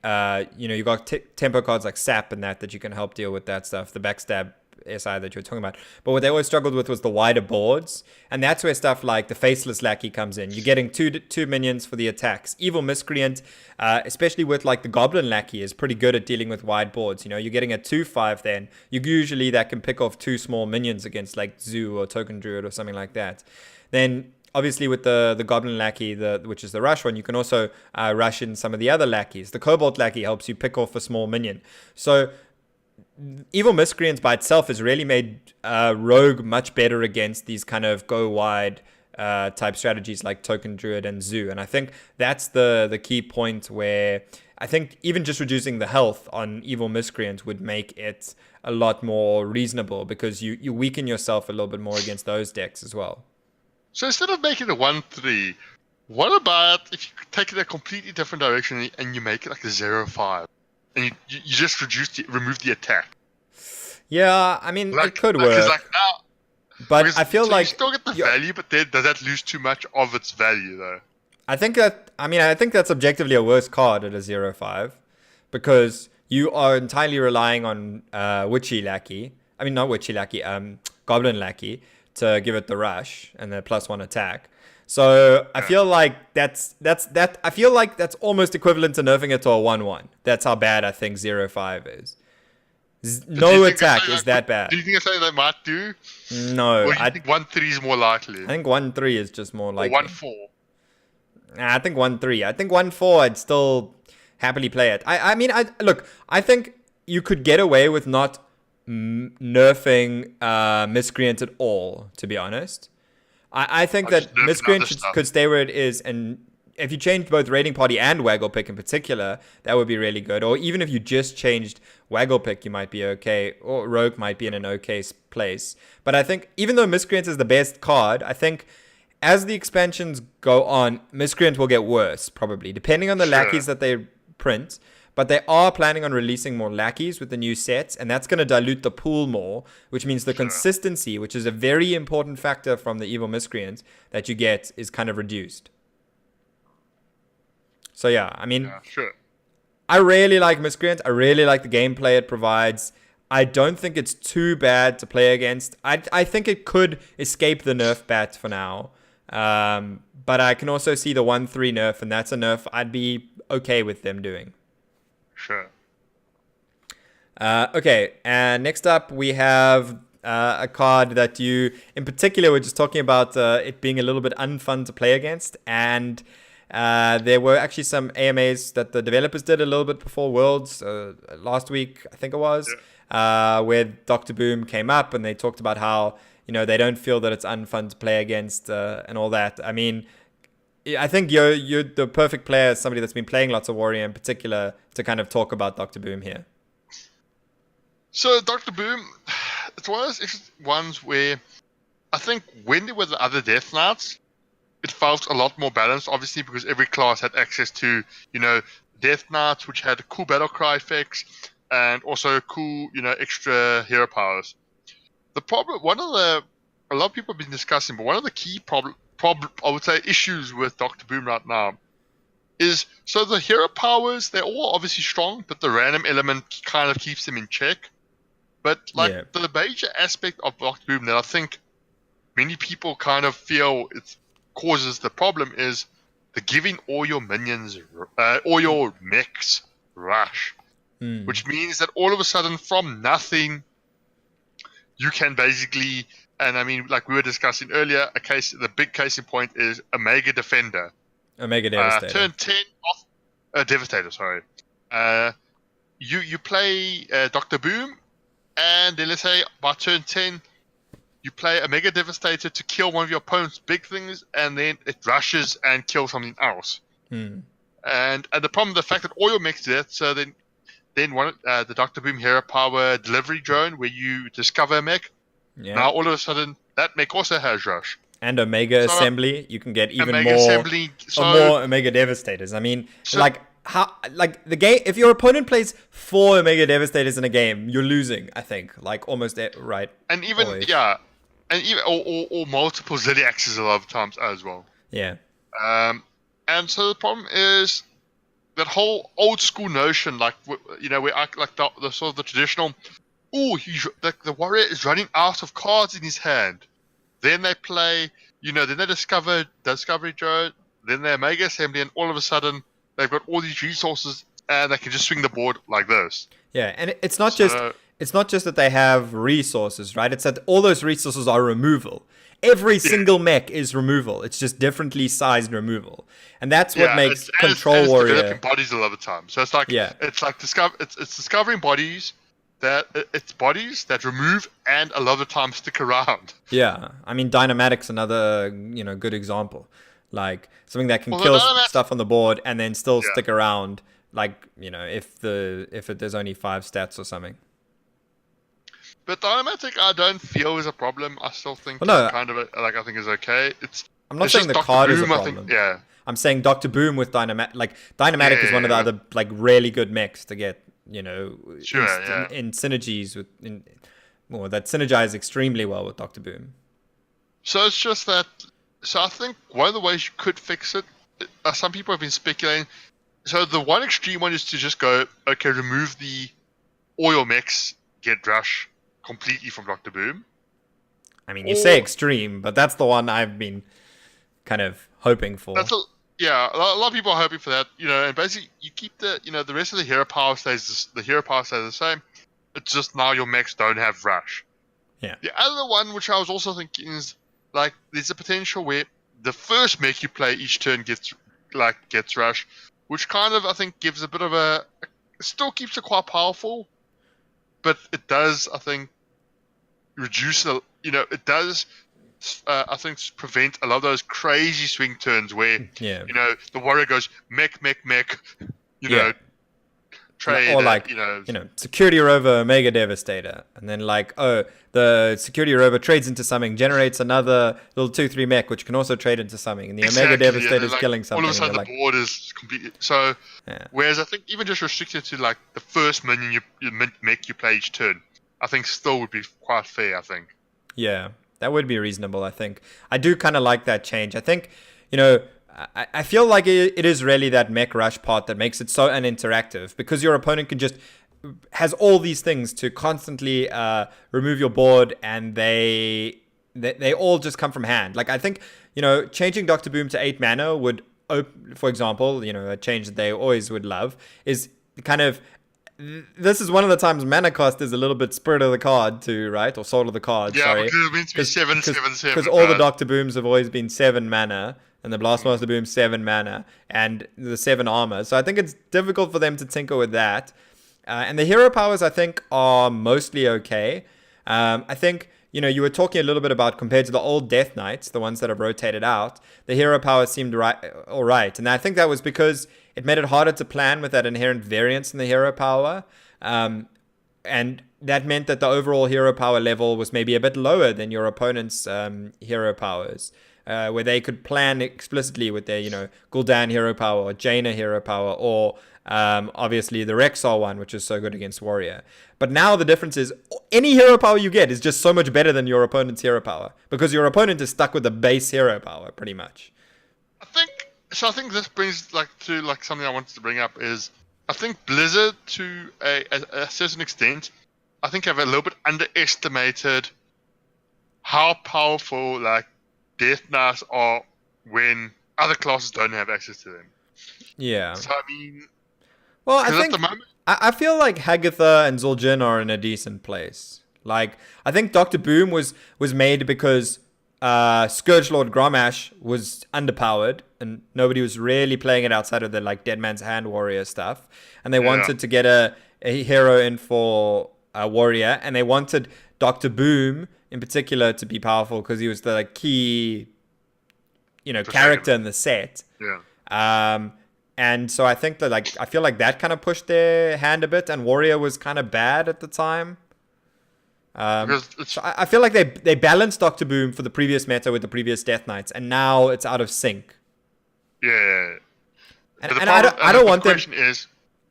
you got tempo cards like Sap and that you can help deal with that stuff. The Backstab SI that you were talking about. But what they always struggled with was the wider boards. And that's where stuff like the Faceless Lackey comes in. You're getting two minions for the attacks. Evil Miscreant, especially with like the Goblin Lackey, is pretty good at dealing with wide boards. You know, you're getting a 2/5 then. Usually that can pick off 2 small minions against like Zoo or Token Druid or something like that. Then obviously with the Goblin Lackey, which is the rush one, you can also rush in some of the other lackeys. The Cobalt Lackey helps you pick off a small minion. So Evil Miscreants by itself has really made Rogue much better against these kind of go wide type strategies like Token Druid and Zoo. And I think that's the key point where I think even just reducing the health on Evil Miscreant would make it a lot more reasonable, because you weaken yourself a little bit more against those decks as well. So instead of making it 1/3, what about if you take it a completely different direction and you make it like a 0/5, and you just remove the attack? Yeah, I mean, Like, it could like, 'cause work. like now, But because, I feel so like you still get the value, but then does that lose too much of its value though? I think that's objectively a worse card at a 0/5, because you are entirely relying on Witchy Lackey. I mean, not Witchy Lackey, Goblin Lackey to give it the rush and the +1 attack. So I feel like that's almost equivalent to nerfing it to a 1/1. That's how bad I think 0/5 is. No attack is that bad. Do you think it's something they might do? No, Or you think 1/3 is more likely? I think 1/3 is just more likely. Or 1/4. Nah, I think 1/3. I think 1/4 I'd still happily play it. I mean, I think you could get away with not nerfing Miscreant at all, to be honest. I think that Miscreant could stay where it is, and if you changed both Raiding Party and Wagglepick in particular, that would be really good. Or even if you just changed Wagglepick, you might be okay, or Rogue might be in an okay place. But I think even though Miscreant is the best card, I think as the expansions go on, Miscreant will get worse, probably, depending on the lackeys that they print. But they are planning on releasing more lackeys with the new sets, and that's going to dilute the pool more, which means the consistency, which is a very important factor from the Evil Miscreant that you get, is kind of reduced. So yeah, I mean, I really like Miscreant. I really like the gameplay it provides. I don't think it's too bad to play against. I think it could escape the nerf bat for now. But I can also see the 1/3 nerf, and that's a nerf I'd be okay with them doing. Sure. Okay, and next up we have a card that you, in particular, were just talking about it being a little bit unfun to play against, and there were actually some AMAs that the developers did a little bit before Worlds last week, I think it was, where Dr. Boom came up and they talked about how, you know, they don't feel that it's unfun to play against and all that. I mean, I think you're the perfect player, somebody that's been playing lots of Warrior in particular, to kind of talk about Dr. Boom here. So Dr. Boom, it's one of those ones where I think when there were the other Death Knights, it felt a lot more balanced, obviously, because every class had access to, you know, Death Knights, which had cool battle cry effects, and also cool, you know, extra hero powers. The problem, a lot of people have been discussing, but one of the key I would say issues with Dr. Boom right now is, so the hero powers, they're all obviously strong, but the random element kind of keeps them in check. But like the major aspect of Dr. Boom that I think many people kind of feel it causes the problem is the giving all your minions, all your mechs rush, which means that all of a sudden from nothing, you can basically, and I mean, like we were discussing earlier, the big case in point is a Mega Defender. A Mega Devastator. Turn 10 off, Devastator, sorry. You play Dr. Boom, and then let's say by turn 10, you play a Mega Devastator to kill one of your opponent's big things, and then it rushes and kills something else. And the problem, the fact that all your mechs do that, so then one the Dr. Boom Hero Power Delivery Drone, where you discover a mech, now all of a sudden that mech also has rush. And Omega Assembly, you can get even Omega Assembly, more Omega Devastators. I mean, the game, if your opponent plays 4 Omega Devastators in a game, you're losing, I think, like almost right. And even always. Or multiple Zodiacs a lot of times as well. Yeah. And so the problem is that whole old school notion, like, you know, we act like the sort of the traditional oh, the warrior is running out of cards in his hand. Then they play, then they discover Discovery Joe, then they Mega Assembly, and all of a sudden they've got all these resources and they can just swing the board like this. Yeah, and it's not just that they have resources, right? It's that all those resources are removal. Every single mech is removal. It's just differently sized removal, and that's what makes Control Warrior. Developing bodies a lot of the time, so it's like it's discovering bodies that remove and a lot of the time stick around. Yeah, I mean Dynamatic's another good example, like something that can kill stuff on the board and then still stick around. Like if there's only 5 stats or something. But Dynamatic, I don't feel is a problem. I still think I think is okay. I'm not saying the card is a problem. I think, I'm saying Dr. Boom with Dynamatic. Like Dynamatic is one of the other like really good mechs to get. In synergies that synergize extremely well with Dr. Boom. So it's just that. So I think one of the ways you could fix it. Some people have been speculating. So the one extreme one is to just go, okay, remove the oil mechs, get Rush completely from Dr. Boom. I mean, you say extreme, but that's the one I've been kind of hoping for. A lot of people are hoping for that, and basically you keep the rest of the hero power stays the same. It's just now your mechs don't have Rush. Yeah. The other one, which I was also thinking, is like there's a potential where the first mech you play each turn gets Rush, which kind of I think gives a bit of still keeps it quite powerful, but it does I think reduce it does. I think prevent a lot of those crazy swing turns where the warrior goes mech, trade or like Security Rover Omega Devastator, and then the Security Rover trades into something, generates another little 2/3 mech which can also trade into something, and the Omega Devastator is killing something. All of a sudden the board is completely so. Yeah. Whereas I think even just restricted to like the first minion mech you play each turn, I think still would be quite fair. I think. Yeah. That would be reasonable, I think. I do kind of like that change. I think, I feel like it is really that mech rush part that makes it so uninteractive, because your opponent has all these things to constantly remove your board, and they all just come from hand. Like, I think, changing Dr. Boom to 8 mana would, for example, a change that they always would love is kind of. This is one of the times mana cost is a little bit spirit of the card too, right? Or soul of the card, yeah, sorry. Because it means to be 7. Because all the Dr. Booms have always been 7 mana, and the Blastmaster Boom 7 mana, and the 7 armor. So I think it's difficult for them to tinker with that. And the hero powers, I think, are mostly okay. I think, you were talking a little bit about compared to the old Death Knights, the ones that have rotated out, the hero powers seemed all right. And I think that was because it made it harder to plan with that inherent variance in the hero power. And that meant that the overall hero power level was maybe a bit lower than your opponent's hero powers, where they could plan explicitly with their, Gul'dan hero power or Jaina hero power, or obviously the Rexar one, which is so good against Warrior. But now the difference is any hero power you get is just so much better than your opponent's hero power, because your opponent is stuck with the base hero power pretty much. I think this brings to something I wanted to bring up is I think Blizzard to a certain extent I think have a little bit underestimated how powerful Death Knights are when other classes don't have access to them. Yeah. So I mean, well, I think I feel like Hagatha and Zul'jin are in a decent place. Like, I think Dr. Boom was made because Scourge Lord Grommash was underpowered, and nobody was really playing it outside of the Dead Man's Hand Warrior stuff. And they wanted to get a hero in for a Warrior, and they wanted Dr. Boom in particular to be powerful because he was the key, character in the set. Yeah. And so I think that I feel like that kind of pushed their hand a bit, and Warrior was kind of bad at the time. So I feel like they balanced Dr. Boom for the previous meta with the previous Death Knights, and now it's out of sync. Yeah. And I don't want them. The question is,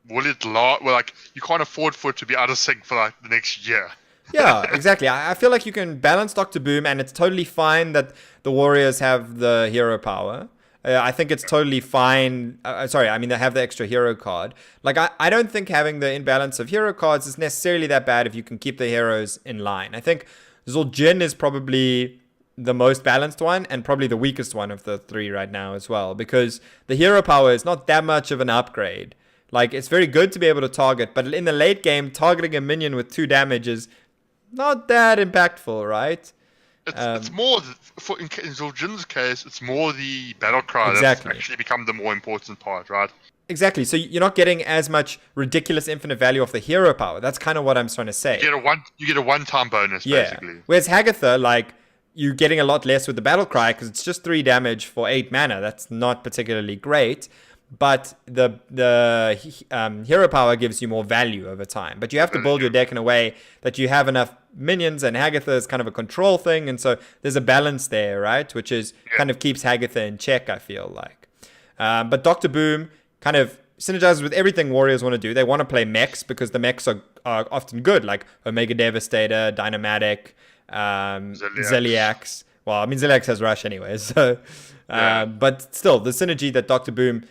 will it you can't afford for it to be out of sync for the next year. Yeah, exactly. I feel like you can balance Dr. Boom, and it's totally fine that the Warriors have the hero power. I think it's totally fine. Sorry, I mean, they have the extra hero card. Like, I don't think having the imbalance of hero cards is necessarily that bad if you can keep the heroes in line. I think Zul'jin is probably the most balanced one and probably the weakest one of the three right now as well, because the hero power is not that much of an upgrade. Like, it's very good to be able to target, but in the late game, targeting a minion with 2 damage is not that impactful, right? It's more, in Zul'jin's case, it's more the battle cry Exactly. that's actually become the more important part, right? Exactly. So you're not getting as much ridiculous infinite value of the hero power. That's kind of what I'm trying to say. You get a one-time bonus, basically. Whereas Hagatha, like, you're getting a lot less with the battle cry because it's just 3 damage for 8 mana. That's not particularly great. But the hero power gives you more value over time. But you have to build your deck in a way that you have enough minions, and Hagatha is kind of a control thing. And so there's a balance there, right? Which is kind of keeps Hagatha in check, I feel like. But Dr. Boom kind of synergizes with everything Warriors want to do. They want to play mechs because the mechs are often good, like Omega Devastator, Dynamatic, Zeliax. Well, I mean, Zeliax has Rush anyway. So, but still, the synergy that Dr. Boom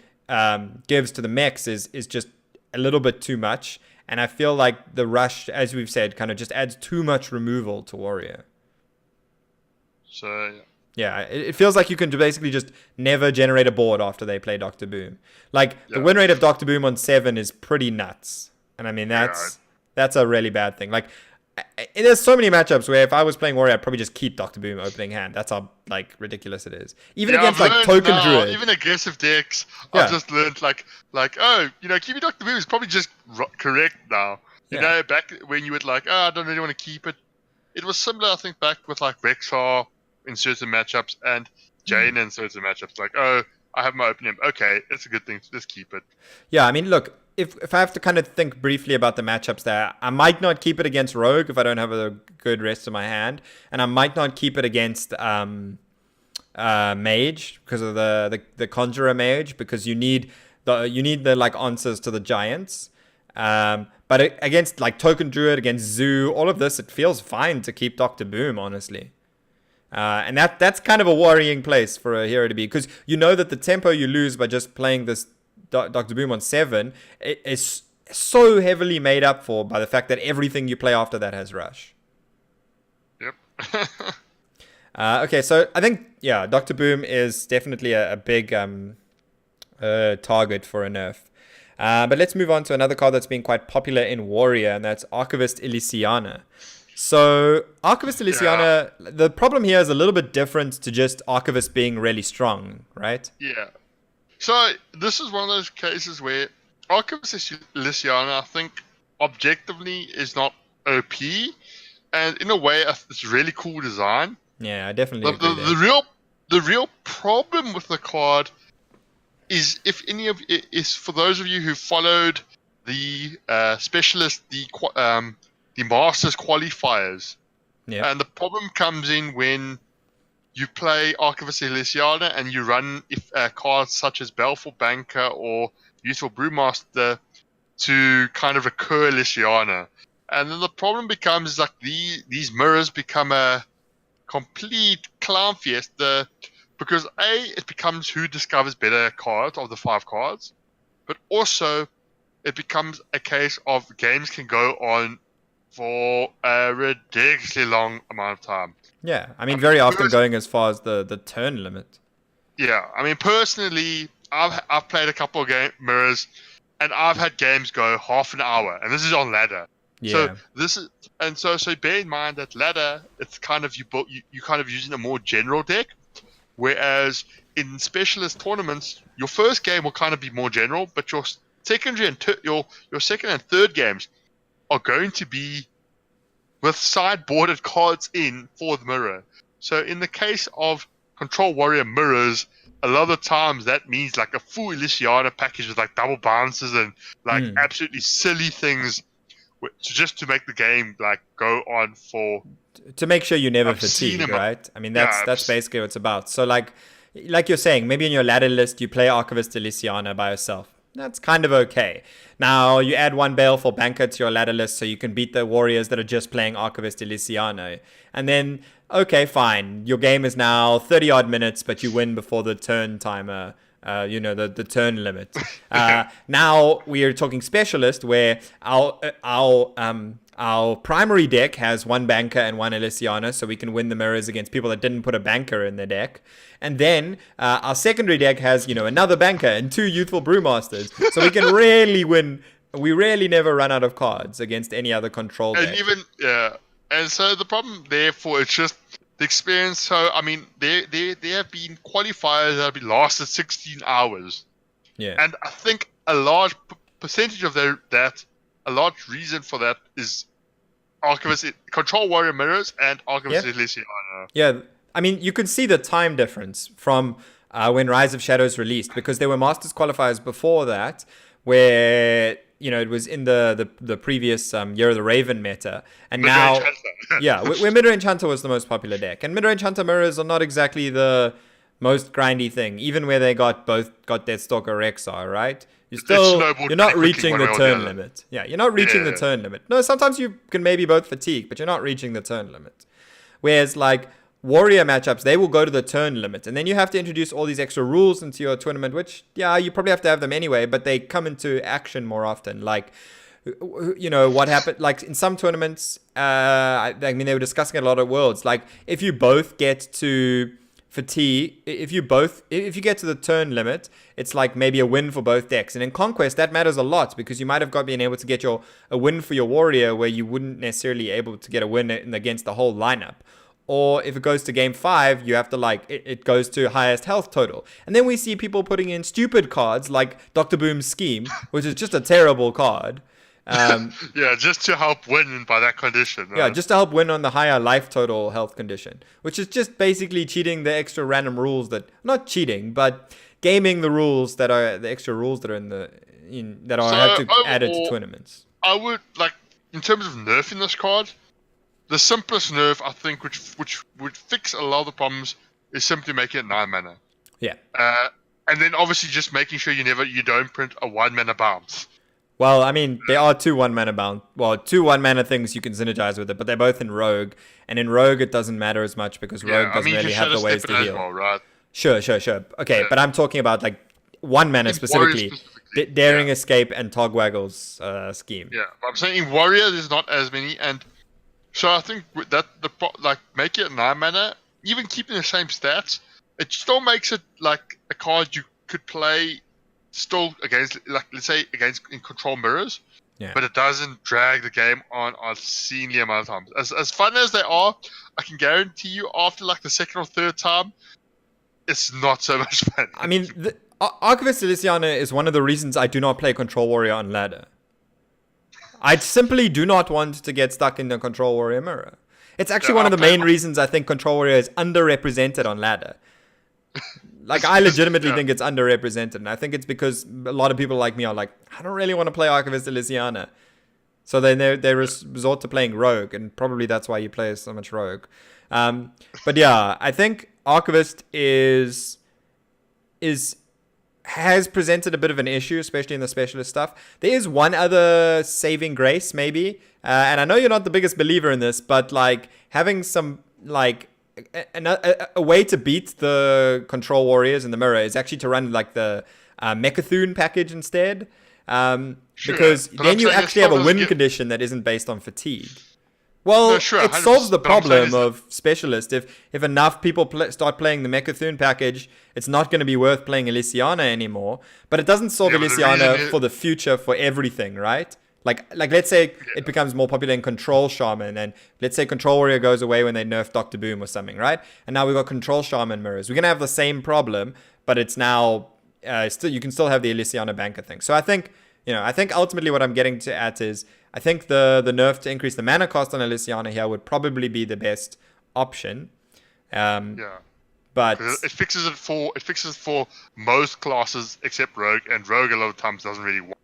gives to the mechs is just a little bit too much. And I feel like the Rush, as we've said, kind of just adds too much removal to Warrior. So, yeah, it feels like you can basically just never generate a board after they play Dr. Boom. Like, the win rate of Dr. Boom on 7 is pretty nuts. And I mean, that's a really bad thing. Like, there's so many matchups where if I was playing Warrior, I'd probably just keep Dr. Boom opening hand. That's how, like, ridiculous it is. Even against, like, Token Druid. Even aggressive decks, I've just learned, keeping Dr. Boom is probably just correct now. You know, back when you would, I don't really want to keep it. It was similar, I think, back with, Rexar in certain matchups and Jane in certain matchups. I have my opening. Okay, it's a good thing. Just keep it. Yeah, I mean, look, if I have to kind of think briefly about the matchups there, I might not keep it against Rogue if I don't have a good rest of my hand, and I might not keep it against Mage because of the Conjurer Mage, because you need the answers to the giants. But against Token Druid, against Zoo, all of this, it feels fine to keep Dr. Boom, honestly. And that's kind of a worrying place for a hero to be, because you know that the tempo you lose by just playing this Dr. Boom on 7 is so heavily made up for by the fact that everything you play after that has Rush. Yep. Okay, so I think, Dr. Boom is definitely a big target for a nerf. But let's move on to another card that's been quite popular in Warrior, and that's Archivist Elysiana. So, Archivist Elysiana, the problem here is a little bit different to just Archivist being really strong, right? Yeah. So, this is one of those cases where Archivist Elysiana, I think, objectively is not OP, and in a way, it's a really cool design. Yeah, I definitely agree the real problem with the card is, if any of it is for those of you who followed the specialist, the Masters qualifiers. Yeah. And the problem comes in when you play Archivist Elysiana and you run cards such as Baleful Banker or Useful Brewmaster to kind of recur Elysiana. And then the problem becomes these mirrors become a complete clown fiesta, because it becomes who discovers better cards of the 5 cards, but also it becomes a case of games can go on for a ridiculously long amount of time. Yeah, I mean, very often going as far as the turn limit. Yeah, I mean, personally, I've played a couple of mirrors, and I've had games go half an hour, and this is on ladder. Yeah. So bear in mind that ladder, it's kind of you kind of using a more general deck, whereas in specialist tournaments, your first game will kind of be more general, but your secondary and your second and third games are going to be with sideboarded cards in for the mirror. So in the case of Control Warrior mirrors, a lot of the times that means a full Elysiana package with double bounces and absolutely silly things just to make the game go on for, to make sure you never fatigue, right? I mean, that's basically what it's about. So like you're saying, maybe in your ladder list you play Archivist Elysiana by yourself. That's kind of okay. Now, you add one Baleful Banker to your ladder list so you can beat the warriors that are just playing Archivist Elysiano. And then, okay, fine. Your game is now 30-odd minutes, but you win before the turn timer, the turn limit. Now, we are talking Specialist, where our primary deck has one banker and one Elysiana, so we can win the mirrors against people that didn't put a banker in their deck. And then our secondary deck has, another banker and two Youthful Brewmasters, so we can really win. We really never run out of cards against any other control deck. And so the problem therefore it's just the experience. So I mean, there have been qualifiers that have been lasted 16 hours. Yeah. And I think a large percentage of that. A large reason for that is Archivist Control Warrior Mirrors and Archivist Elysiana. Yeah, I mean, you could see the time difference from when Rise of Shadows released, because there were Masters qualifiers before that where, it was in the previous Year of the Raven meta. And now, where Mid-Range Hunter was the most popular deck. And Mid-Range Hunter Mirrors are not exactly the most grindy thing, even where they got Deathstalker Rexar, right? You're not reaching the turn limit. Yeah, you're not reaching the turn limit. No, sometimes you can maybe both fatigue, but you're not reaching the turn limit. Whereas like warrior matchups, they will go to the turn limit, and then you have to introduce all these extra rules into your tournament, which you probably have to have them anyway, but they come into action more often. Like, what happened? Like in some tournaments, I mean, they were discussing it a lot at Worlds. Like if you both get to fatigue, if you get to the turn limit, it's like maybe a win for both decks. And in Conquest, that matters a lot, because you might have been able to get a win for your warrior where you wouldn't necessarily able to get a win against the whole lineup. Or if it goes to game 5, you have to it goes to highest health total. And then we see people putting in stupid cards like Dr. Boom's Scheme, which is just a terrible card. Just to help win by that condition. Right? Yeah, just to help win on the higher life total health condition, which is just basically cheating the extra random rules not cheating, but gaming the rules that are the extra rules that are added to tournaments. I would in terms of nerfing this card, the simplest nerf I think, which would fix a lot of the problems, is simply making it 9 mana. Yeah. And then obviously just making sure you don't print a 1 mana bounce. Well, I mean, there are two 1 mana things you can synergize with it, but they're both in Rogue. And in Rogue, it doesn't matter as much because Rogue doesn't really have the ways to heal. Well, right? Sure. Okay, but I'm talking about 1 mana specifically. Daring Escape and Togwaggle's Scheme. Yeah, but I'm saying in Warrior, there's not as many. And so I think that make it 9 mana, even keeping the same stats, it still makes it like a card you could play still against, let's say, in Control Mirrors, but it doesn't drag the game on obscenely amount of times. As fun as they are, I can guarantee you after the second or third time, it's not so much fun. I mean, Archivist Elysiana is one of the reasons I do not play Control Warrior on ladder. I simply do not want to get stuck in the Control Warrior mirror. It's actually one of the main reasons I think Control Warrior is underrepresented on ladder. I legitimately think it's underrepresented, and I think it's because a lot of people like me are I don't really want to play Archivist Elysiana. So then they resort to playing Rogue, and probably that's why you play so much Rogue. But yeah, I think Archivist has presented a bit of an issue, especially in the specialist stuff. There is one other saving grace, maybe, and I know you're not the biggest believer in this, but having some a way to beat the Control Warriors in the mirror is actually to run the Mechathune package instead, because then you actually have a win condition that isn't based on fatigue. Well, it solves the problem of Specialist. If enough people start playing the Mechathune package, it's not going to be worth playing Elysiana anymore. But it doesn't solve Elysiana for the future for everything, right? Let's say it becomes more popular in Control Shaman, and let's say Control Warrior goes away when they nerf Dr. Boom or something, right? And now we've got Control Shaman mirrors. We're going to have the same problem, but it's now you can still have the Elysiana banker thing. So I think ultimately what I'm getting at is I think the nerf to increase the mana cost on Elysiana here would probably be the best option. But it fixes it for most classes except Rogue, and Rogue a lot of times doesn't really work.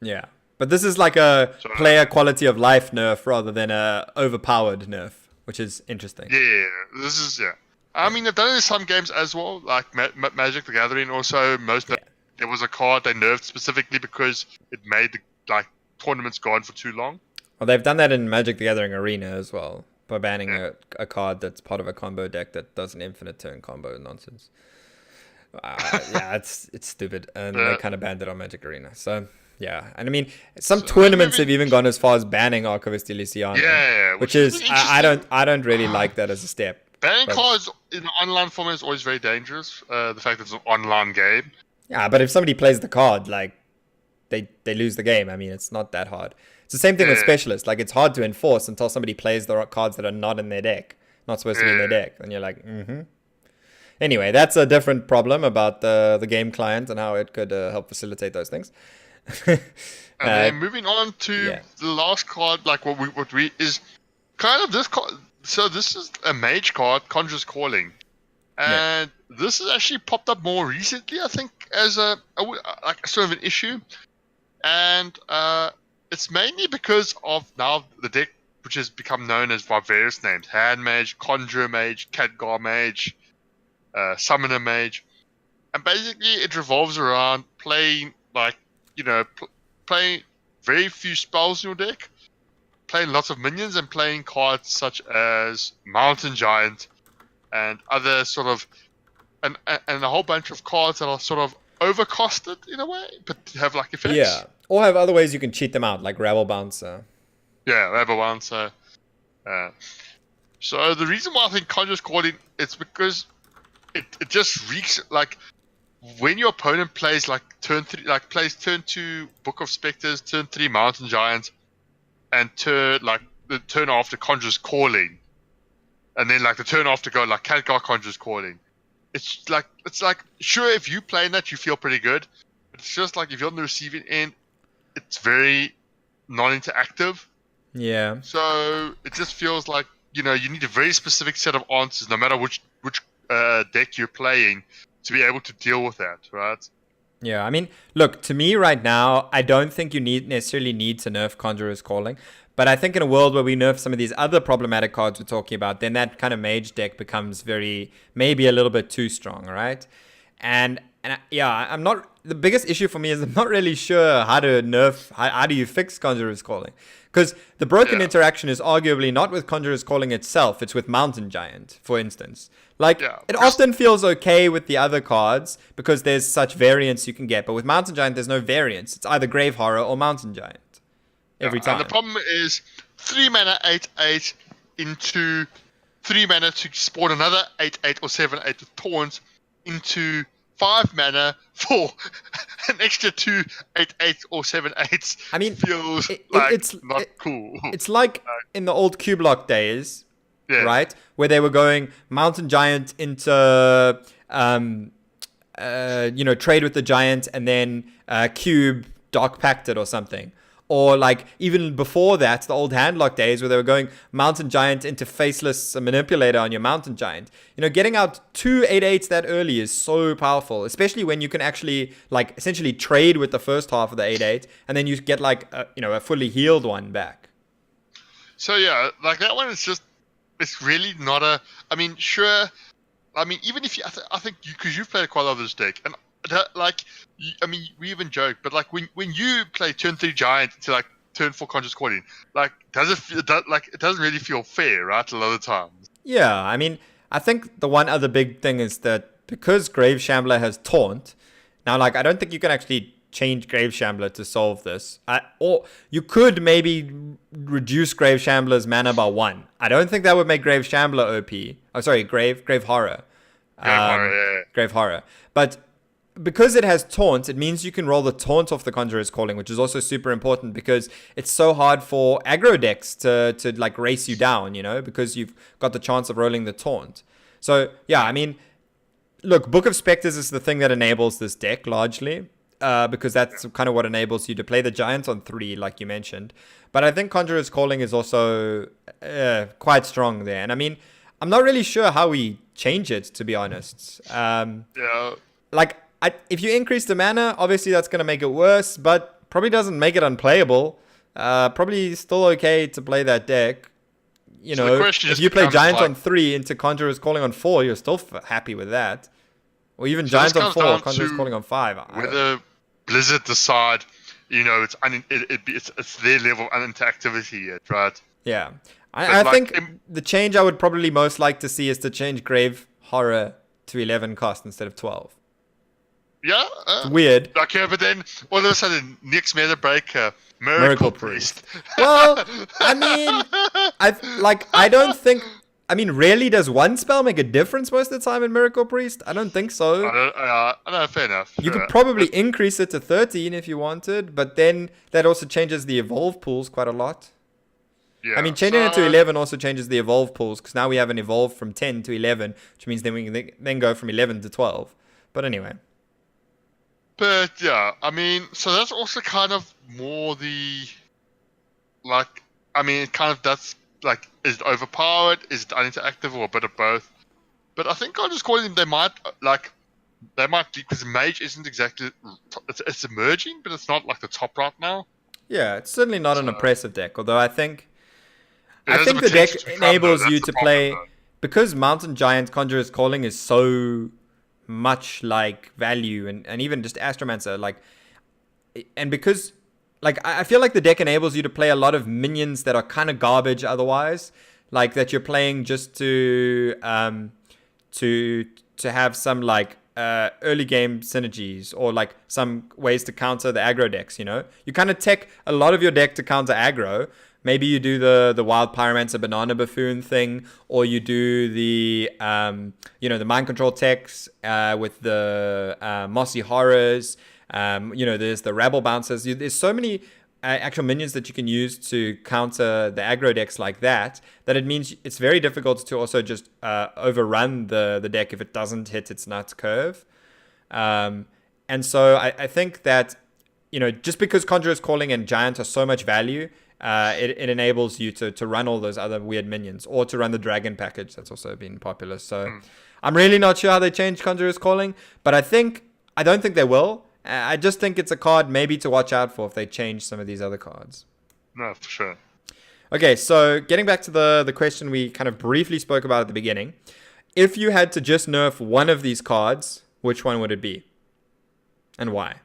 Yeah. But this is a player quality of life nerf rather than a overpowered nerf, which is interesting. Yeah. This is I mean, they've done it in some games as well, like Magic the Gathering. Also, most there was a card they nerfed specifically because it made the tournaments go on for too long. Well, they've done that in Magic the Gathering Arena as well by banning a card that's part of a combo deck that does an infinite turn combo nonsense. Yeah, it's stupid, and they kind of banned it on Magic Arena. So yeah, and I mean, some tournaments have even gone as far as banning Archivist Elysiana, which is I don't really like that as a step. Banning cards in the online format is always very dangerous. The fact that it's an online game. Yeah, but if somebody plays the card, like they lose the game. I mean, it's not that hard. It's the same thing with specialists. Like, it's hard to enforce until somebody plays the cards that are not in their deck, not supposed to be in their deck, and you're like, Anyway, that's a different problem about the game client and how it could help facilitate those things. And then moving on to the last card, like what we is kind of this card. So this is a mage card, Conjurer's Calling, and this has actually popped up more recently, I think, as a sort of an issue, and it's mainly because of now the deck, which has become known as by various names: Hand Mage, Conjurer Mage, Khadgar Mage, Summoner Mage, and basically it revolves around playing playing very few spells in your deck, playing lots of minions, and playing cards such as Mountain Giant and other sort of and a whole bunch of cards that are sort of overcosted in a way, but have like effects. Yeah, or have other ways you can cheat them out, like Rabble Bouncer. Yeah, Rabble Bouncer. So the reason why I think Conjurer's Calling, it's because it just reeks like when your opponent plays like turn 3, like plays turn 2 Book of Spectres, turn 3 Mountain Giant, and the turn after Conjurer's Calling, and then like the turn after go like Khadgar Conjurer's Calling. It's like sure, if you play that you feel pretty good, but it's just like if you're on the receiving end, it's very non-interactive. Yeah. So it just feels like you need a very specific set of answers, no matter which deck you're playing, to be able to deal with that, right? Yeah, I mean, look, to me right now, I don't think you necessarily need to nerf Conjurer's Calling. But I think in a world where we nerf some of these other problematic cards we're talking about, then that kind of mage deck becomes maybe a little bit too strong, right? And I'm not, the biggest issue for me is I'm not really sure how to nerf, how do you fix Conjurer's Calling? Because the broken interaction is arguably not with Conjurer's Calling itself, it's with Mountain Giant, for instance. Like, it often feels okay with the other cards because there's such variance you can get. But with Mountain Giant, there's no variance. It's either Grave Horror or Mountain Giant. Every time. And the problem is 3 mana 8/8 into 3 mana to spawn another 8/8 or 7/8 with taunt into 5 mana for an extra 2 8/8 or 7/8s. I mean, feels it's not cool. It's like in the old Q-Block days, right? Where they were going Mountain Giant into trade with the Giant and then Cube Dark Pacted or something. Or like even before that, the old Handlock days where they were going Mountain Giant into Faceless Manipulator on your Mountain Giant. Getting out 2 8/8s that early is so powerful, especially when you can actually like essentially trade with the first half of the 8/8 and then you get like a fully healed one back. So yeah, like that one is just, it's really not a, I mean, sure. I mean, even if you, I think because you've played quite a lot of this deck, and I mean, we even joke, but like when you play turn 3 Giant to like turn 4 Conjurer's Calling, like it doesn't really feel fair, right? A lot of the times. Yeah, I mean, I think the one other big thing is that because Grave Shambler has taunt, now like I don't think you can actually change Grave Shambler to solve this. Or you could maybe reduce Grave Shambler's mana by 1. I don't think that would make Grave Shambler OP. Oh, sorry, Grave Horror. Grave Horror. But because it has taunt, it means you can roll the taunt off the Conjurer's Calling, which is also super important because it's so hard for aggro decks to like race you down, because you've got the chance of rolling the taunt. So yeah, I mean, look, Book of Spectres is the thing that enables this deck largely, because that's kind of what enables you to play the Giant on 3, like you mentioned. But I think Conjurer's Calling is also quite strong there. And I mean, I'm not really sure how we change it, to be honest. Like, if you increase the mana, obviously that's going to make it worse, but probably doesn't make it unplayable. Probably still okay to play that deck. So if you play Giant on 3 into Conjurer's Calling on 4, you're still happy with that. Or even So this Giant on comes 4, down Conjurer's to Calling on 5. whether Blizzard decide, it's their level of uninteractivity yet, right? Yeah. But I like, think the change I would probably most like to see is to change Grave Horror to 11 cost instead of 12. yeah, It's weird. like yeah, but then all of a sudden, next meta breaker, Miracle Miracle Priest. Priest. Well, I mean, I don't think. I mean, rarely does one spell make a difference most of the time in Miracle Priest? I don't think so. I know, fair enough. You sure. could probably increase it to 13 if you wanted, but then that also changes the evolve pools quite a lot. Yeah, I mean, changing it to 11 also changes the evolve pools, because now we have an evolve from 10 to 11, which means then we can then go from 11 to 12. But anyway. But yeah, I mean, so that's also kind of more the, like, I mean, that's like, is it overpowered? Is it uninteractive, or a bit of both? But I think I'm just calling them. They might because Mage isn't exactly. It's emerging, but it's not like the top right now. Yeah, it's certainly not an oppressive deck, although I think It has the deck potential to become, enables though. you That's to the problem, play though. because Mountain Giant Conjurer's Calling is so much like value and even just Astromancer, like, and because like I feel like the deck enables you to play a lot of minions that are kind of garbage otherwise, like that you're playing just to have some like early game synergies, or like some ways to counter the aggro decks. You kind of tech a lot of your deck to counter aggro. Maybe you do the Wild Pyromancer Banana Buffoon thing, or you do the the Mind Control techs with the Mossy Horrors. There's the Rabble Bouncers. There's so many actual minions that you can use to counter the aggro decks like that it means it's very difficult to also just overrun the deck if it doesn't hit its nut curve. And so I think that, just because Conjurer's Calling and Giant are so much value, it enables you to run all those other weird minions, or to run the Dragon package that's also been popular. So I'm really not sure how they change Conjurer's Calling, but I don't think they will. I just think it's a card maybe to watch out for if they change some of these other cards. No, for sure. Okay, so getting back to the question we kind of briefly spoke about at the beginning. If you had to just nerf one of these cards, which one would it be? And why?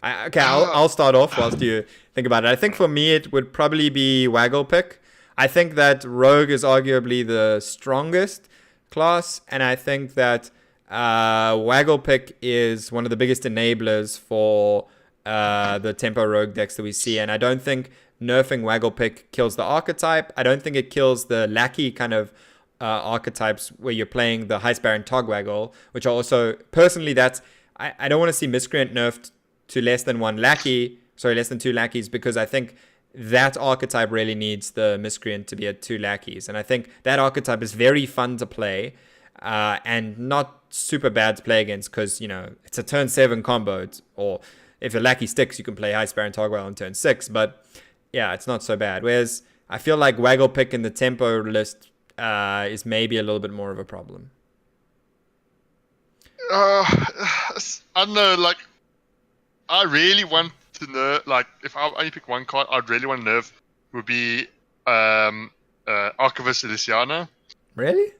I'll start off whilst you think about it. I think for me it would probably be Waggle Pick. I think that Rogue is arguably the strongest class, and I think that Waggle Pick is one of the biggest enablers for the tempo rogue decks that we see. And I don't think nerfing Waggle Pick kills the archetype. I don't think it kills the lackey kind of archetypes where you're playing the Heist Baron Togwaggle, which are also, personally, I don't want to see Miscreant nerfed to less than less than 2 lackeys, because I think that archetype really needs the Miscreant to be at 2 lackeys. And I think that archetype is very fun to play and not super bad to play against, because, it's a turn 7 combo, or if a lackey sticks, you can play Heist Baron Togwaggle on turn 6. But yeah, it's not so bad. Whereas I feel like Waggle Pick in the tempo list is maybe a little bit more of a problem. I don't know, like, I really want to nerf, like, if I only pick one card, I'd really want to nerf would be Archivist Elysiana. Really?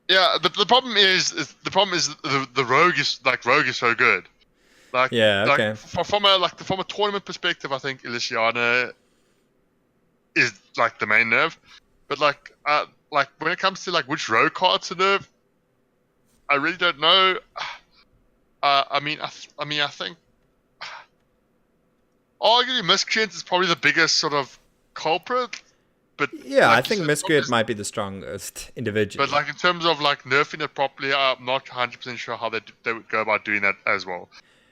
Yeah, the problem is the rogue is so good. Like, yeah, okay. From a tournament perspective, I think Elysiana is like the main nerf. But like when it comes to like which rogue card to nerf, I really don't know. I think arguably Miscreant is probably the biggest sort of culprit. But yeah, like, I think Miscreant might be the strongest individual. But like in terms of like nerfing it properly, I'm not 100% sure how they would go about doing that as well.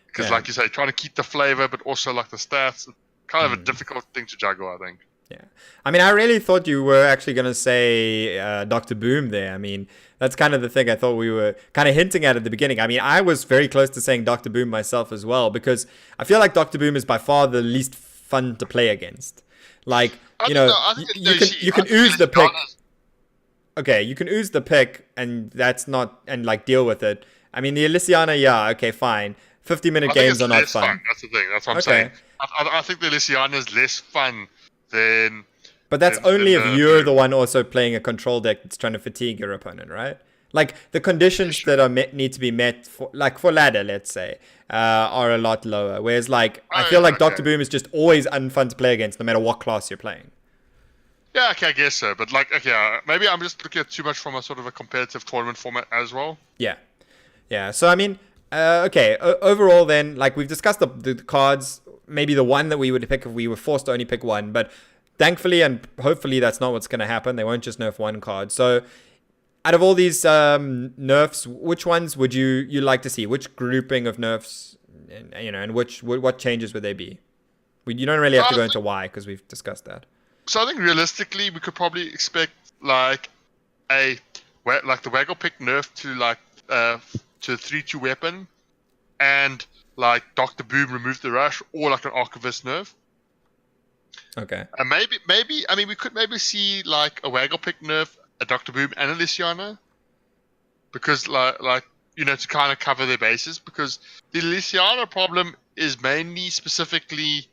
Because like you say, trying to keep the flavor, but also like the stats, kind of a difficult thing to juggle, I think. Yeah. I mean, I really thought you were actually going to say Dr. Boom there. I mean, that's kind of the thing I thought we were kind of hinting at the beginning. I mean, I was very close to saying Dr. Boom myself as well, because I feel like Dr. Boom is by far the least fun to play against. Like, you can ooze the pick. Okay, you can ooze the pick, and that's not, and like deal with it. I mean, the Elysiana, yeah, okay, fine. 50-minute games are not fun. That's the thing. That's what I'm saying. I think the Elysiana is less fun than But that's than only if the you're boom. the one also playing a control deck that's trying to fatigue your opponent, right? Like the conditions that are need to be met for, like for ladder, let's say, are a lot lower. Whereas like I Oh, feel yeah, like okay. Doctor Boom is just always unfun to play against, no matter what class you're playing. Yeah, okay, I guess so. But like, okay, maybe I'm just looking at too much from a sort of a competitive tournament format as well. Yeah, yeah. So I mean, okay. Overall, then, like we've discussed the cards. Maybe the one that we would pick if we were forced to only pick one, but thankfully and hopefully that's not what's going to happen. They won't just nerf one card. So out of all these nerfs, which ones would you like to see? Which grouping of nerfs, and what changes would they be? You don't really So have to I go think, into why because we've discussed that. so I think realistically, we could probably expect like like the Waggle pick nerf to like to a 3/2 weapon, and like Doctor Boom remove the rush, or like an Archivist nerf. Okay. And maybe I mean we could maybe see like a Waggle pick nerf, a Doctor Boom, and a Lysiana, because like to kind of cover their bases, because the Lysiana problem is mainly specifically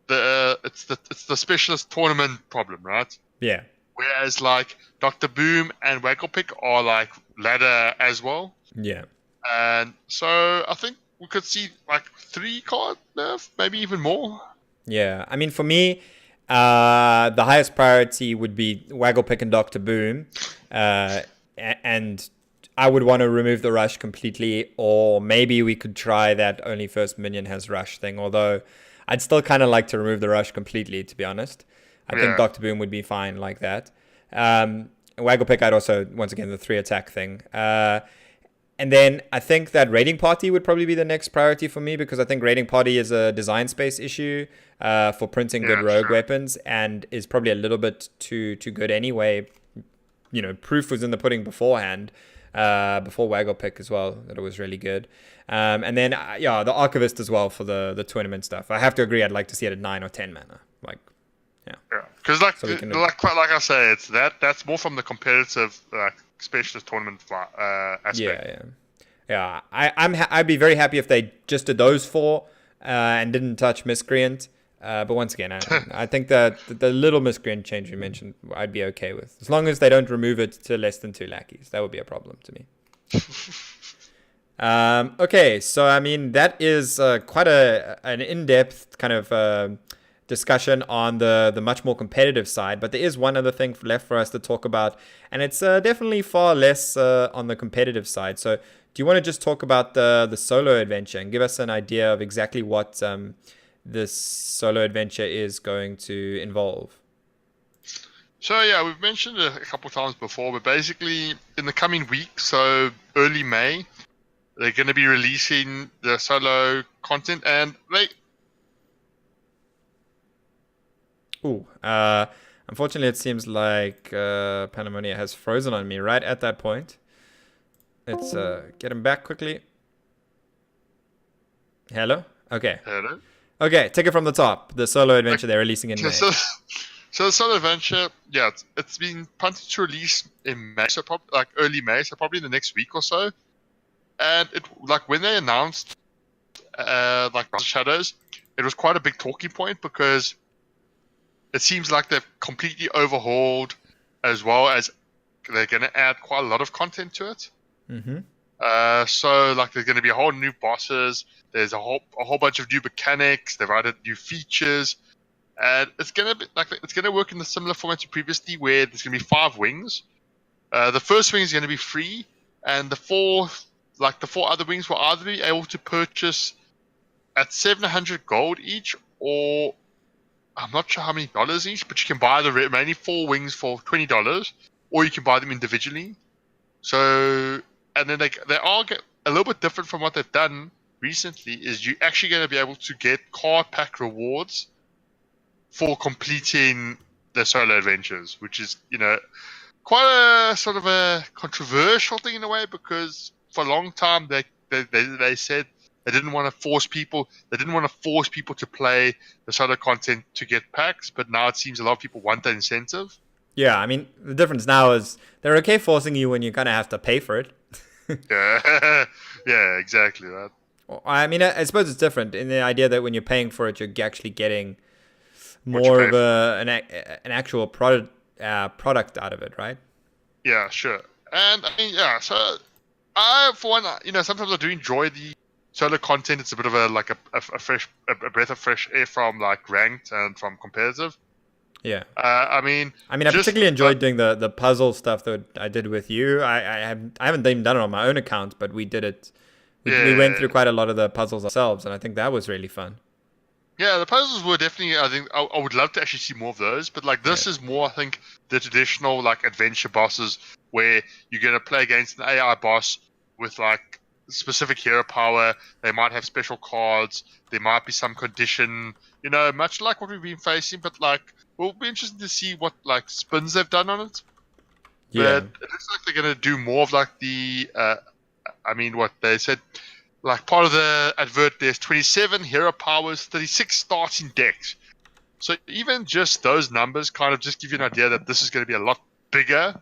it's the specialist tournament problem, right? Yeah. Whereas like Doctor Boom and Waggle pick are like ladder as well. Yeah. And so I think we could see like 3 card nerf, maybe even more. Yeah. I mean, for me, the highest priority would be Waggle Pick and Doctor Boom, and I would want to remove the rush completely, or maybe we could try that only first minion has rush thing. Although I'd still kind of like to remove the rush completely, to be honest. I think Doctor Boom would be fine like that. Waggle Pick, I'd also, once again, the 3 attack thing. And then I think that Raiding Party would probably be the next priority for me, because I think Raiding Party is a design space issue for printing good rogue weapons, and is probably a little bit too good anyway. Proof was in the pudding beforehand, before Waggle Pick as well, that it was really good. And then, the Archivist as well for the tournament stuff. I have to agree, I'd like to see it at 9 or 10 mana. Yeah, because like So we can- like I say, it's that's more from the competitive specialist tournament aspect. Yeah. I'd be very happy if they just did those 4 and didn't touch Miscreant. But once again, I think that the little Miscreant change you mentioned, I'd be okay with, as long as they don't remove it to less than 2 lackeys. That would be a problem to me. Okay, so I mean that is quite an in-depth kind of discussion on the much more competitive side, but there is one other thing left for us to talk about, and it's definitely far less on the competitive side. So do you want to just talk about the solo adventure and give us an idea of exactly what this solo adventure is going to involve? So yeah, we've mentioned it a couple times before, but basically in the coming week, so early May, they're going to be releasing the solo content, and Unfortunately, it seems like Panamonia has frozen on me right at that point. Let's get him back quickly. Hello? Okay. Hello? Okay, take it from the top. The solo adventure they're releasing in May. So the solo adventure, yeah, it's been punted to release in May, so probably like early May, so probably in the next week or so. And it when they announced Shadows, it was quite a big talking point, because it seems like they've completely overhauled, as well as they're going to add quite a lot of content to it. Mm-hmm. So there's going to be a whole new bosses. There's a whole bunch of new mechanics. They've added new features, and it's going to work in the similar format to previously, where there's going to be 5 wings. The first wing is going to be free, and the 4 other wings will either be able to purchase at 700 gold each, or I'm not sure how many dollars each, but you can buy the remaining 4 wings for $20, or you can buy them individually. So, and then they all get a little bit different from what they've done recently. Is you're actually going to be able to get card pack rewards for completing the solo adventures, which is quite a sort of a controversial thing in a way, because for a long time they said they didn't want to force people. They didn't want to force people to play the solo content to get packs, but now it seems a lot of people want that incentive. Yeah, I mean, the difference now is they're okay forcing you when you kind of have to pay for it. Yeah, exactly that. I mean, I suppose it's different in the idea that when you're paying for it, you're actually getting more of an actual product out of it, right? Yeah, sure. And I mean, yeah. So for one, sometimes I do enjoy the solo content. It's a bit of a breath of fresh air from like ranked and from competitive. Yeah. I mean, I particularly enjoyed doing the puzzle stuff that I did with you. I haven't even done it on my own account, but we did it. We went through quite a lot of the puzzles ourselves, and I think that was really fun. Yeah, the puzzles were definitely. I think I would love to actually see more of those, but like this is more, I think, the traditional like adventure bosses where you're gonna play against an AI boss with like specific hero power. They might have special cards. There might be some condition. Much like what we've been facing, but like we'll be interested to see what like spins they've done on it. Yeah. But it looks like they're gonna do more of like the. What they said. Like part of the advert, there's 27 hero powers, 36 starting decks. So even just those numbers kind of just give you an idea that this is going to be a lot bigger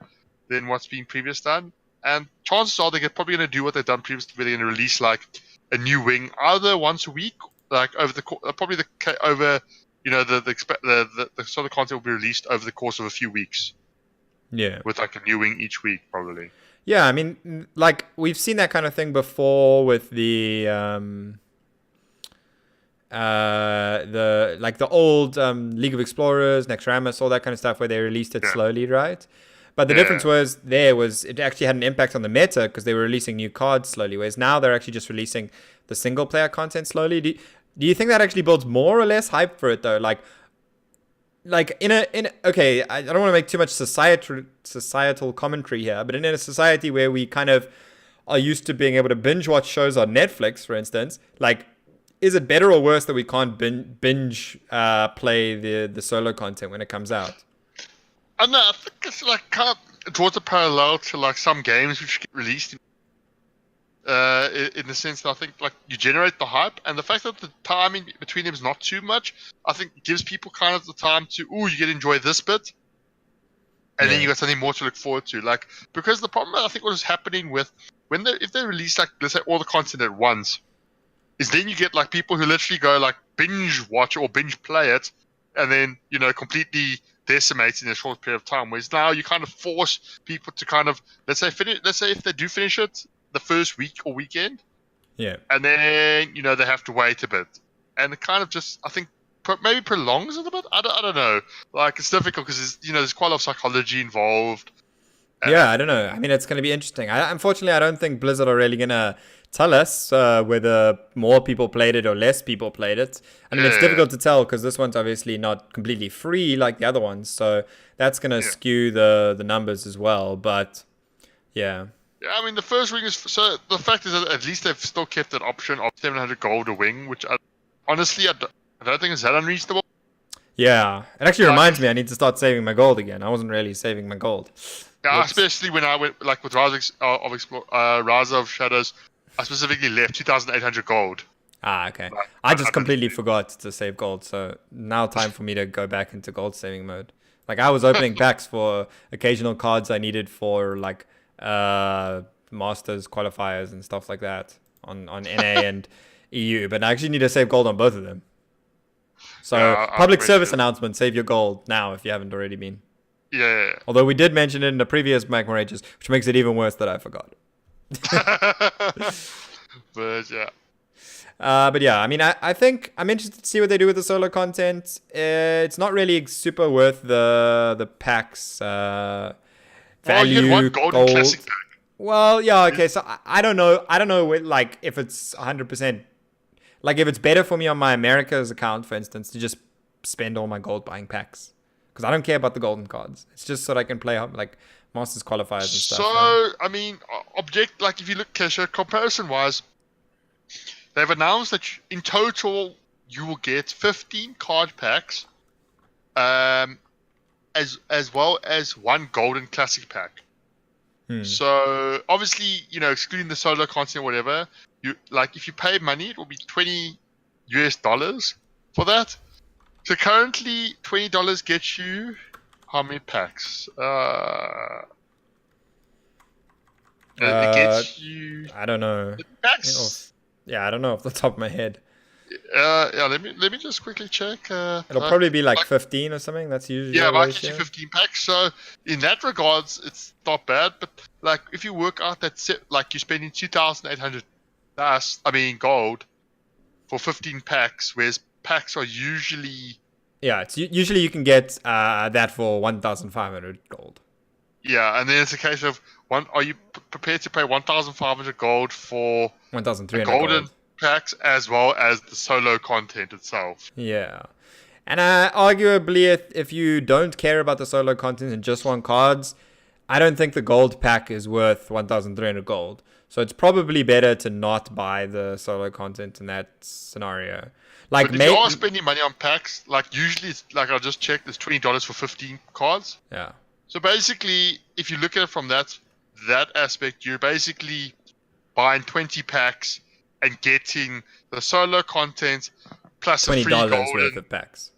than what's been previously done. And chances are they're probably going to do what they've done previously, where they're going to release like a new wing either once a week, like over the sort of content will be released over the course of a few weeks. Yeah. With like a new wing each week, probably. Yeah, I mean, like we've seen that kind of thing before with the old League of Explorers, Nexramus, all that kind of stuff, where they released it slowly, right? But the difference was it actually had an impact on the meta because they were releasing new cards slowly, whereas now they're actually just releasing the single player content slowly. Do you think that actually builds more or less hype for it though? Okay, I don't want to make too much societal commentary here, but in a society where we kind of are used to being able to binge watch shows on Netflix, for instance, like, is it better or worse that we can't binge play the solo content when it comes out? I know. I think it's like kind of draws a parallel to like some games which get released in the sense that I think like you generate the hype, and the fact that the timing between them is not too much, I think gives people kind of the time to you get to enjoy this bit, and then you got something more to look forward to. Like, because the problem I think what is happening with if they release like, let's say, all the content at once, is then you get like people who literally go like binge watch or binge play it, and then completely decimate in a short period of time. Whereas now you kind of force people to kind of let's say if they do finish it the first week or weekend, and then they have to wait a bit, and it kind of just I think maybe prolongs it a bit. I don't know. Like, it's difficult because there's quite a lot of psychology involved. Yeah, I don't know. I mean, it's going to be interesting. Unfortunately, I don't think Blizzard are really going to tell us whether more people played it or less people played it. I mean, it's difficult to tell because this one's obviously not completely free like the other ones, so that's going to skew the numbers as well. But yeah. Yeah, I mean, the first wing is so. The fact is that at least they've still kept that option of 700 gold a wing, which honestly I don't think is that unreasonable. Yeah, it actually reminds me I need to start saving my gold again. I wasn't really saving my gold. Yeah, especially when I went like with Rise of Shadows, I specifically left 2,800 gold. Okay. I just completely forgot to save gold, so now time for me to go back into gold saving mode. Like, I was opening packs for occasional cards I needed for like Masters qualifiers and stuff like that on NA and EU, but I actually need to save gold on both of them. So public service announcement: save your gold now if you haven't already been. Yeah. Although we did mention it in the previous Magma Ragers, which makes it even worse that I forgot. But yeah. But yeah, I mean, I think I'm interested to see what they do with the solo content. It's not really super worth the packs value. Well, you get one golden classic pack. Well, yeah, okay. So I don't know. Like, if it's 100%. Like, if it's better for me on my America's account, for instance, to just spend all my gold buying packs. Because I don't care about the golden cards. It's just so that I can play like Masters qualifiers and stuff. So, I mean, like if you look, Kesha, comparison-wise, they've announced that in total you will get 15 card packs, as well as one golden classic pack. So obviously, excluding the solo content or whatever, if you pay money, it will be $20 for that. So currently, $20 gets you how many packs? It gets you. I don't know. Packs. Yeah, I don't know off the top of my head. Yeah, let me just quickly check. It'll probably be like 15 or something. That's usually yeah, the might get you ratio. 15 packs. So in that regards, it's not bad. But like if you work out that like you're spending 2,800 gold for 15 packs, whereas packs are usually Yeah, it's usually you can get that for 1,500 gold. yeah, and then it's a case of are you prepared to pay 1,500 gold for 1,300 golden gold. packs as well as the solo content itself? Yeah. And arguably, if you don't care about the solo content and just want cards, I don't think the gold pack is worth 1,300 gold. So it's probably better to not buy the solo content in that scenario. Like, but if you are spending money on packs, like usually it's like I just checked, it's $20 for 15 cards. Yeah. So basically, if you look at it from that aspect, you're basically buying 20 packs and getting the solo content plus a free $20 golden worth of packs.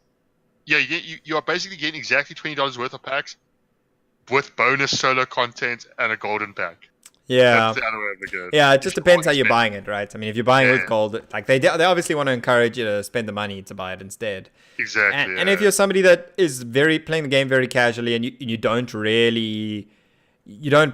Yeah, you are basically getting exactly $20 worth of packs with bonus solo content and a golden pack. Yeah. That's the other way of looking at it. Yeah, it just depends how you're buying it, right? I mean, if you're buying with gold, like they obviously want to encourage you to spend the money to buy it instead. Exactly. And if you're somebody that is playing the game very casually and you don't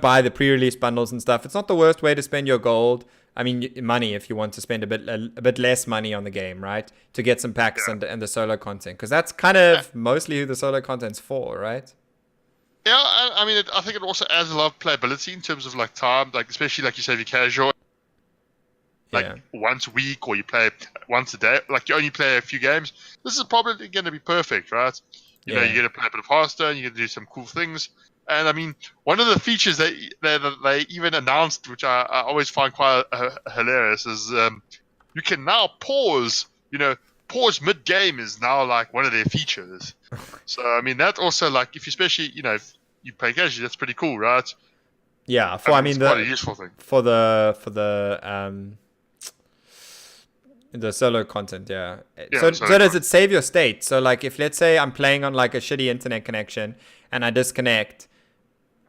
buy the pre-release bundles and stuff, it's not the worst way to spend your gold. I mean, money if you want to spend a bit less money on the game, right? To get some packs and the solo content, because that's kind of mostly who the solo content's for, right? Yeah, I mean, I think it also adds a lot of playability in terms of like time, like especially like you say, if you're casual, like once a week or you play once a day, like you only play a few games. This is probably going to be perfect, right? You know, you're going to play a bit faster, and you're going to do some cool things. And I mean, one of the features that they even announced, which I always find quite hilarious, is you can now pause. You know, pause mid-game is now like one of their features. So I mean, that also like if if you play casually, that's pretty cool, right? Yeah, it's quite a useful thing for the solo content, yeah. So does it save your state? So like if let's say I'm playing on like a shitty internet connection and I disconnect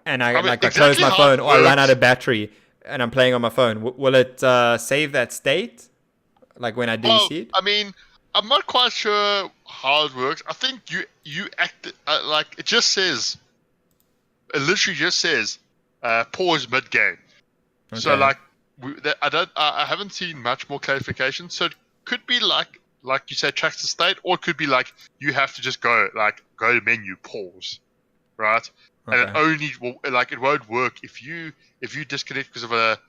and I close my phone or I run out of battery and I'm playing on my phone, will it save that state? Like when I DC'd? I mean, I'm not quite sure how it works. I think you act like it literally just says pause mid game. Okay. So like I haven't seen much more clarification. So it could be like you said, tracks the state, or it could be like you have to just go to menu pause, right? Okay. And it only it won't work if you disconnect because of a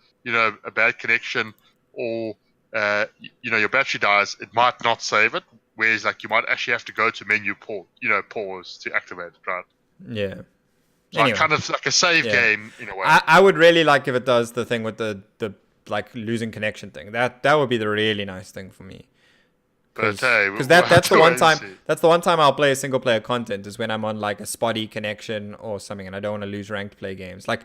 bad connection or your battery dies. It might not save it. Whereas like you might actually have to go to menu pause to activate it, right? Yeah. So anyway, kind of like a save game in a way. I would really like if it does the thing with the like losing connection thing. That would be the really nice thing for me. Because that's the one time I'll play a single player content is when I'm on like a spotty connection or something and I don't want to lose ranked play games. Like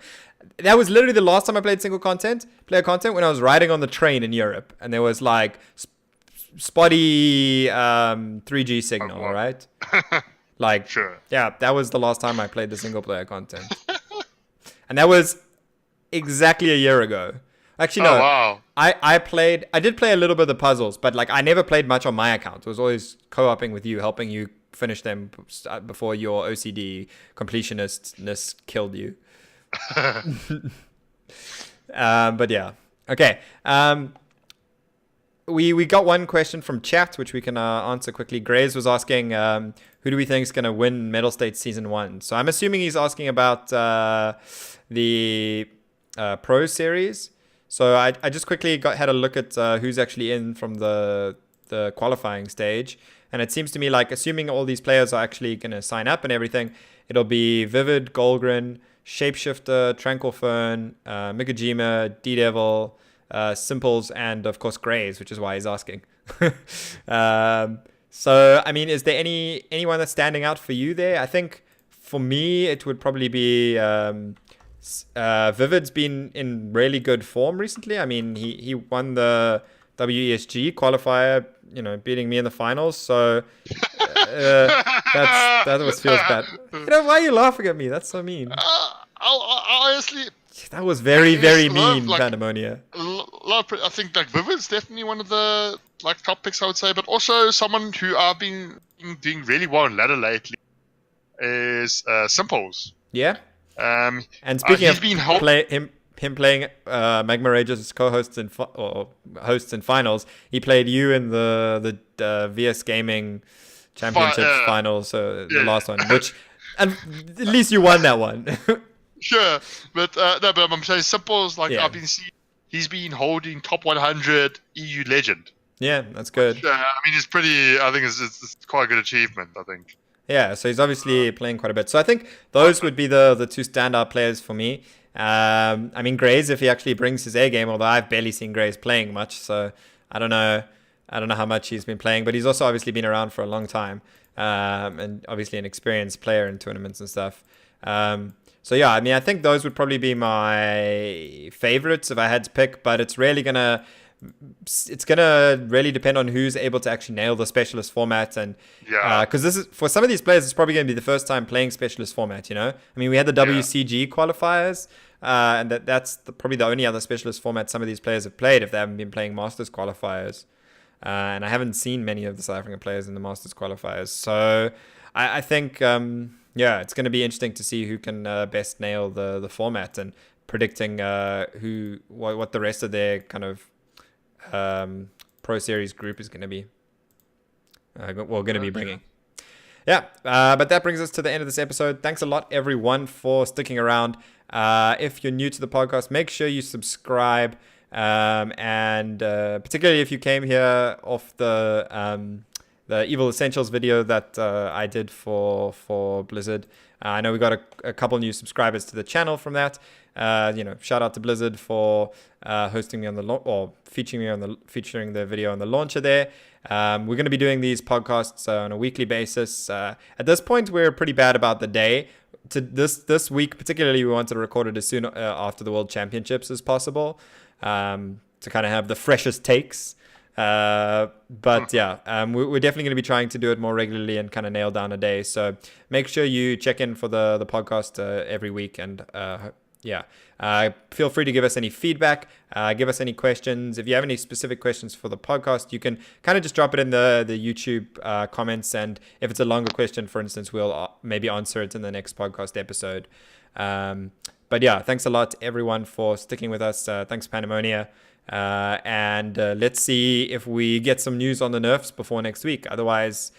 that was literally the last time I played player content when I was riding on the train in Europe and there was like spotty 3G signal, right? Like sure. Yeah, that was the last time I played the single player content. And that was exactly a year ago. Actually, no. Oh, wow. I did play a little bit of the puzzles, but like I never played much on my account. It was always co-oping with you, helping you finish them before your OCD completionistness killed you. But yeah. Okay. We got one question from chat, which we can answer quickly. Graves was asking, who do we think is going to win Metal State Season 1? So I'm assuming he's asking about the Pro Series. So I just quickly had a look at who's actually in from the qualifying stage. And it seems to me like, assuming all these players are actually going to sign up and everything, it'll be Vivid, Golgren, Shapeshifter, Tranquil Fern, Mikajima, D-Devil, Simples, and of course Graves, which is why he's asking. So, I mean, is there anyone that's standing out for you there? I think for me, it would probably be... Vivid's been in really good form recently. I mean, he won the WESG qualifier, beating me in the finals. So that always feels bad. Why are you laughing at me? That's so mean. Honestly, that was very, very mean, Pandemonia. I think like Vivid's definitely one of the like top picks, I would say. But also someone who I've been doing really well in ladder lately is Simples. Yeah. And speaking he's of been him playing Magma Ragers as co-hosts or hosts in finals, he played you in the VS Gaming Championships finals, so the last one, which and at least you won that one. Sure, but no, but I'm saying Simples, like I've been seeing, he's been holding top 100 EU legend. Yeah, that's good. Which, I mean, it's pretty. I think it's quite a good achievement. I think. Yeah, so he's obviously playing quite a bit. So I think those would be the two standout players for me. I mean, Grays, if he actually brings his A game, although I've barely seen Grays playing much, so I don't know how much he's been playing, but he's also obviously been around for a long time, and obviously an experienced player in tournaments and stuff. So yeah, I mean, I think those would probably be my favorites if I had to pick, but it's really gonna really depend on who's able to actually nail the specialist format, and because this is for some of these players, it's probably going to be the first time playing specialist format. I mean, we had the WCG qualifiers, and that's probably the only other specialist format some of these players have played if they haven't been playing Masters qualifiers. And I haven't seen many of the South African players in the Masters qualifiers, so I think it's going to be interesting to see who can best nail the format and predicting what the rest of their kind of Pro Series group is going to be bringing. But that brings us to the end of this episode. Thanks a lot, everyone, for sticking around. If you're new to the podcast, make sure you subscribe, and particularly if you came here off the Evil Essentials video that I did for Blizzard. I know we got a couple new subscribers to the channel from that. Shout out to Blizzard for hosting me on or featuring the video on the launcher there. We're going to be doing these podcasts on a weekly basis. At this point, we're pretty bad about the day. To this week, particularly, we wanted to record it as soon after the World Championships as possible, to kind of have the freshest takes. We're definitely going to be trying to do it more regularly and kind of nail down a day. So make sure you check in for the podcast every week, and feel free to give us any feedback, give us any questions. If you have any specific questions for the podcast, you can kind of just drop it in the YouTube comments, and if it's a longer question, for instance, we'll maybe answer it in the next podcast episode. Thanks a lot everyone for sticking with us. Thanks Pandemonia. And let's see if we get some news on the nerfs before next week. Otherwise,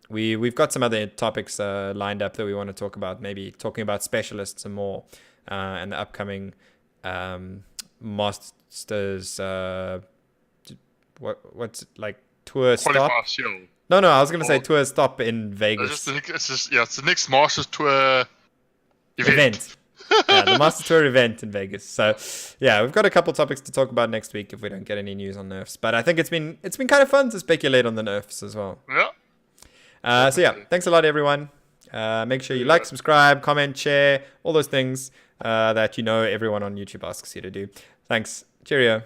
we've got some other topics lined up that we want to talk about, maybe talking about specialists and more, and the upcoming Masters what's like tour stop? No, I was gonna say tour stop in Vegas. It's the next Masters tour event. The Master Tour event in Vegas. So we've got a couple topics to talk about next week if we don't get any news on nerfs. But I think it's been kind of fun to speculate on the nerfs as well. Thanks a lot everyone. Make sure you like, subscribe, comment, share, all those things that everyone on YouTube asks you to do. Thanks. Cheerio.